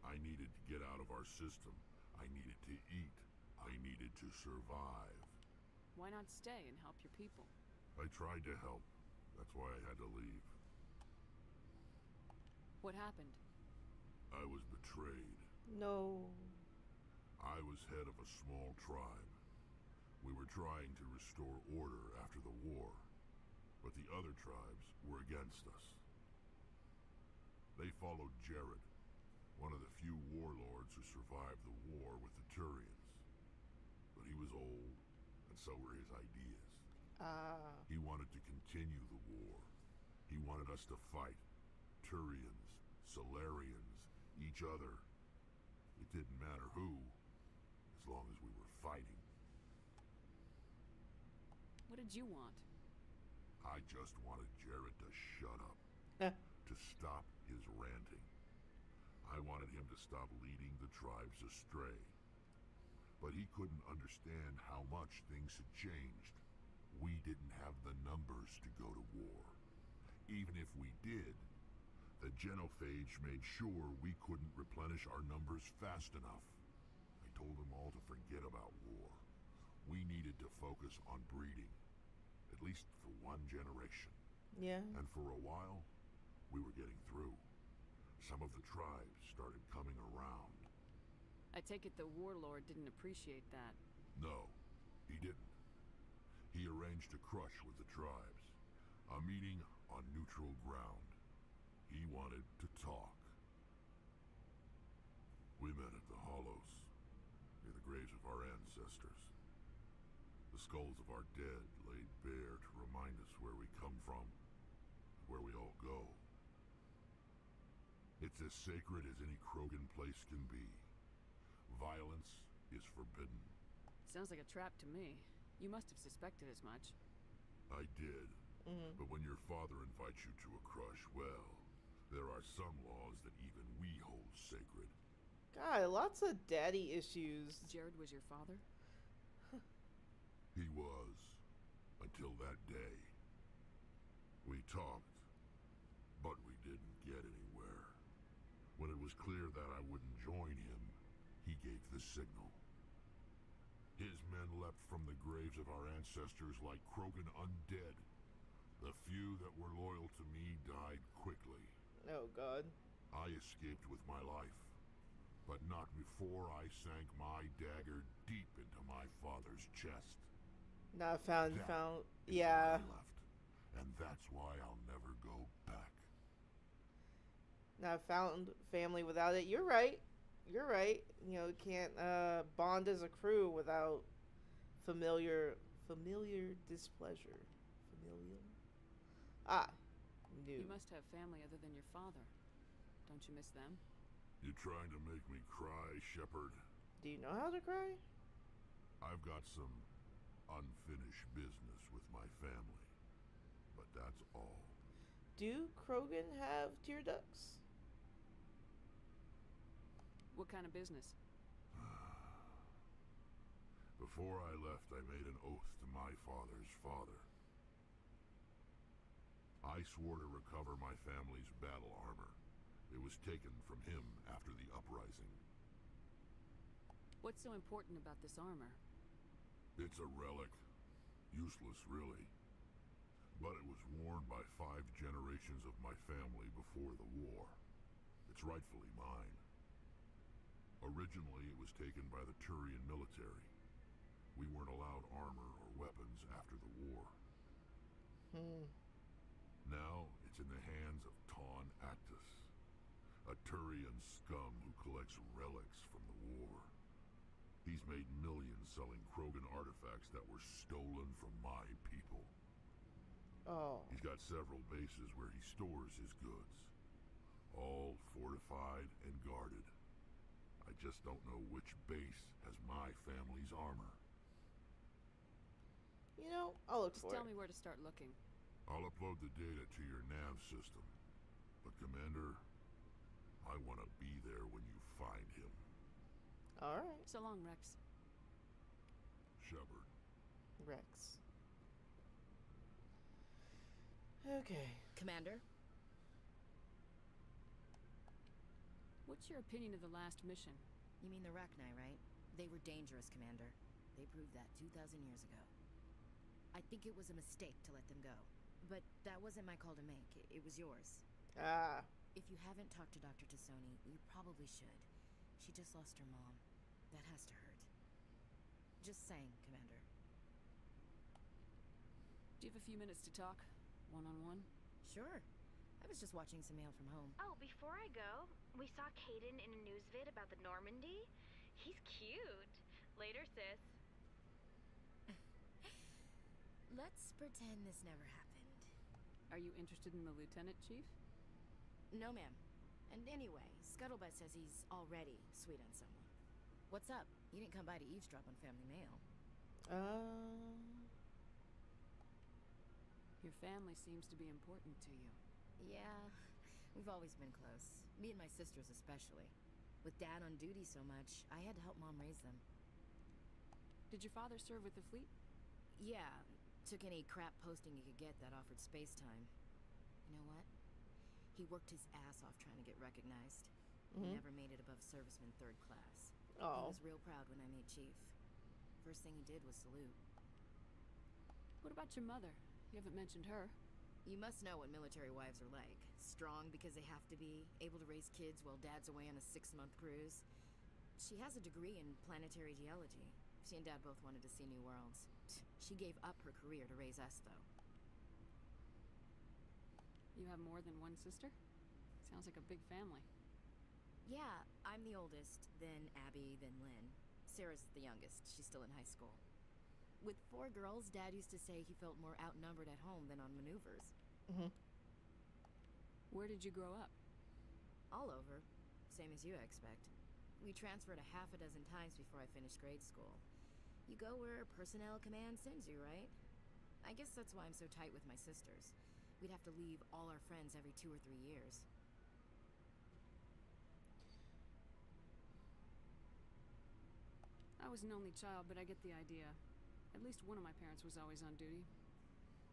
I needed to get out of our system. I needed to eat. I needed to survive. Why not stay and help your people? I tried to help. That's why I had to leave. What happened? I was betrayed. No. I was head of a small tribe. We were trying to restore order after the war, but the other tribes were against us. They followed Jared, one of the few warlords who survived the war with the Turians. But he was old, and so were his ideas. He wanted to continue the war. He wanted us to fight. Turians, Solarians, each other. It didn't matter who, as long as we were fighting. What did you want? I just wanted Jared to shut up. To stop his ranting. I wanted him to stop leading the tribes astray. But he couldn't understand how much things had changed. We didn't have the numbers to go to war. Even if we did, the genophage made sure we couldn't replenish our numbers fast enough. I told them all to forget about war. We needed to focus on breeding. At least for one generation. Yeah. And for a while, we were getting through. Some of the tribes started coming around. I take it the warlord didn't appreciate that. No, he didn't. He arranged a crush with the tribes. A meeting on neutral ground. He wanted to talk. We met at the Hollows, near the graves of our ancestors. The skulls of our dead laid bare to remind us where we come from, where we all go. It's as sacred as any Krogan place can be. Violence is forbidden. Sounds like a trap to me. You must have suspected as much. I did. But when your father invites you to a crush, well, there are some laws that even we hold sacred. God, lots of daddy issues. Jared was your father? He was. Until that day. We talked, but we didn't get anywhere. When it was clear that I wouldn't join him, he gave the signal. His men leapt from the graves of our ancestors like Krogan undead. The few that were loyal to me died quickly. Oh, God. I escaped with my life, but not before I sank my dagger deep into my father's chest. Not found, That found. is Yeah. where I left, and that's why I'll never go back. Not found family without it. You're right. You're right. You know, can't bond as a crew without familiar displeasure. Familial? You must have family other than your father. Don't you miss them? You trying to make me cry, Shepard? Do you know how to cry? I've got some unfinished business with my family, but that's all. Do Krogan have tear ducts? What kind of business? Before I left, I made an oath to my father's father. I swore to recover my family's battle armor. It was taken from him after the uprising. What's so important about this armor? It's a relic. Useless, really. But it was worn by 5 generations of my family before the war. It's rightfully mine. Originally, it was taken by the Turian military. We weren't allowed armor or weapons after the war. Now, it's in the hands of Taun Actus, a Turian scum who collects relics from the war. He's made millions selling Krogan artifacts that were stolen from my people. Oh. He's got several bases where he stores his goods, all fortified and guarded. I just don't know which base has my family's armor. You know, I'll look Just for tell it. me where to start looking. I'll upload the data to your nav system. But Commander, I want to be there when you find him. Alright. So long, Rex. Shepard. Rex. Okay. Commander? What's your opinion of the last mission? You mean the Rachni, right? They were dangerous, Commander. They proved that 2,000 years ago. I think it was a mistake to let them go. But that wasn't my call to make. It was yours. Ah. If you haven't talked to Dr. Tassoni, you probably should. She just lost her mom. That has to hurt. Just saying, Commander. Do you have a few minutes to talk? One-on-one? Sure. I was just watching some mail from home. Oh, before I go, we saw Caden in a news vid about the Normandy. He's cute. Later, sis. Let's pretend this never happened. Are you interested in the lieutenant, Chief? No, ma'am. And anyway, Scuttlebutt says he's already sweet on someone. What's up? You didn't come by to eavesdrop on family mail. Your family seems to be important to you. Yeah, we've always been close. Me and my sisters especially. With Dad on duty so much, I had to help Mom raise them. Did your father serve with the fleet? Yeah, took any crap posting he could get that offered space time. You know what? He worked his ass off trying to get recognized. He never made it above serviceman 3rd class. He was real proud when I made chief. First thing he did was salute. What about your mother? You haven't mentioned her. You must know what military wives are like. Strong because they have to be, able to raise kids while Dad's away on a 6-month cruise. She has a degree in planetary geology. She and Dad both wanted to see new worlds. She gave up her career to raise us, though. You have more than one sister? Sounds like a big family. Yeah, I'm the oldest, then Abby, then Lynn. Sarah's the youngest. She's still in high school. With 4 girls, Dad used to say he felt more outnumbered at home than on maneuvers. Where did you grow up? All over. Same as you, I expect. We transferred a half a dozen times before I finished grade school. You go where personnel command sends you, right? I guess that's why I'm so tight with my sisters. We'd have to leave all our friends every 2 or 3 years. I was an only child, but I get the idea. At least one of my parents was always on duty.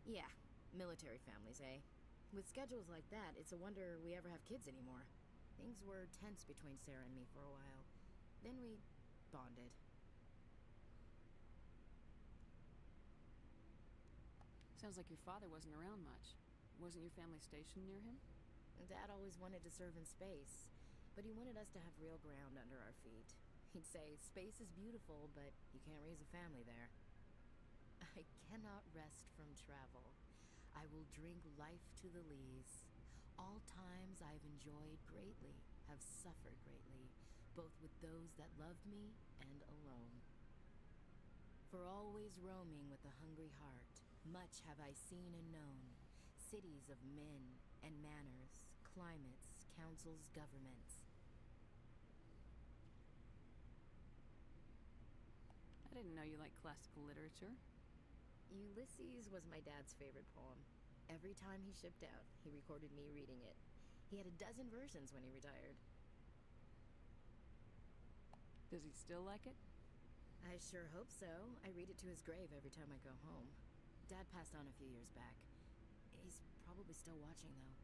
Yeah, military families, eh? With schedules like that, it's a wonder we ever have kids anymore. Things were tense between Sarah and me for a while. Then we bonded. Sounds like your father wasn't around much. Wasn't your family stationed near him? Dad always wanted to serve in space, but he wanted us to have real ground under our feet. He'd say, space is beautiful, but you can't raise a family there. I cannot rest from travel. I will drink life to the lees. All times I've enjoyed greatly, have suffered greatly, both with those that loved me and alone. For always roaming with a hungry heart, much have I seen and known, cities of men and manners, climates, councils, governments. I didn't know you liked classical literature. Ulysses was my dad's favorite poem. Every time he shipped out, he recorded me reading it. He had a dozen versions when he retired. Does he still like it? I sure hope so. I read it to his grave every time I go home. Dad passed on a few years back. He's probably still watching, though.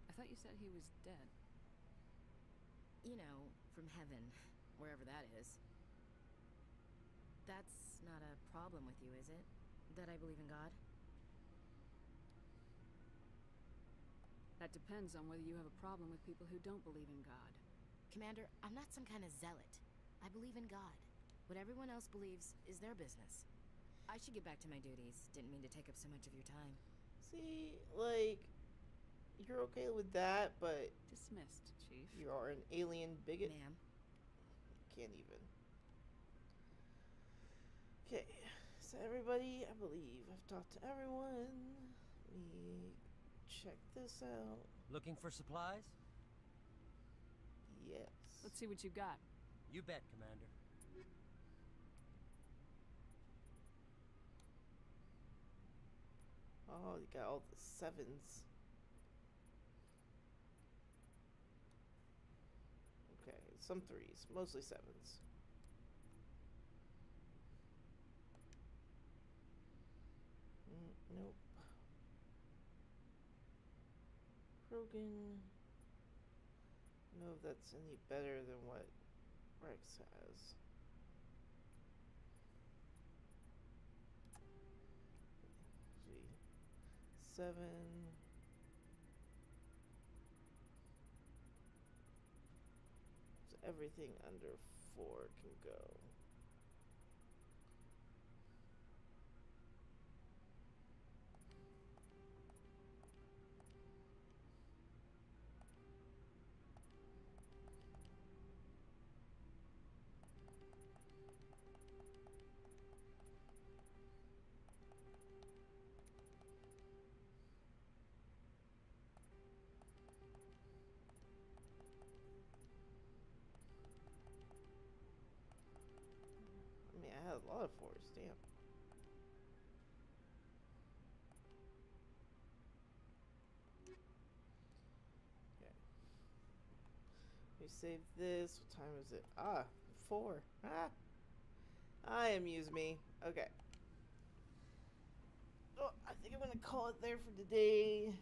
I thought you said he was dead. You know, from heaven, wherever that is. That's not a problem with you, is it? That I believe in God? That depends on whether you have a problem with people who don't believe in God. Commander, I'm not some kind of zealot. I believe in God. What everyone else believes is their business. I should get back to my duties. Didn't mean to take up so much of your time. See, like, you're okay with that, but... Dismissed, Chief. You are an alien bigot. Ma'am. Can't even. Okay, so everybody, I believe I've talked to everyone. Let me check this out. Looking for supplies? Yes. Let's see what you got. You bet, Commander. Oh, you got all the 7s. Okay, some 3s, mostly 7s. Nope. Krogan. I don't know if that's any better than what Rex has. Let's see. 7. So everything under 4 can go. I had a lot of 4s, damn. Okay. We save this. What time is it? 4. Amuse me. Okay. Oh, I think I'm gonna call it there for today.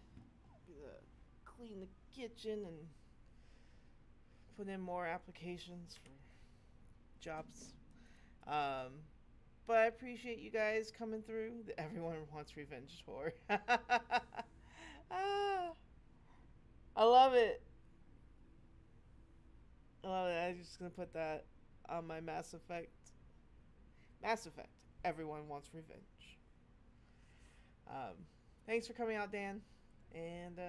Clean the kitchen and put in more applications for jobs. But I appreciate you guys coming through. Everyone wants revenge tour. I love it. I love it. I'm just gonna put that on my Mass Effect. Mass Effect. Everyone wants revenge. Thanks for coming out, Dan. And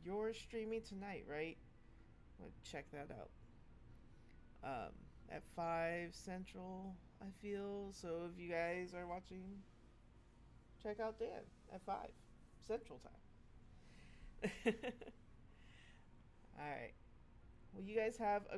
you're streaming tonight, right? I'm gonna check that out. At 5 Central, I feel. So if you guys are watching, check out Dan at 5 Central time. Alright. Well, you guys have a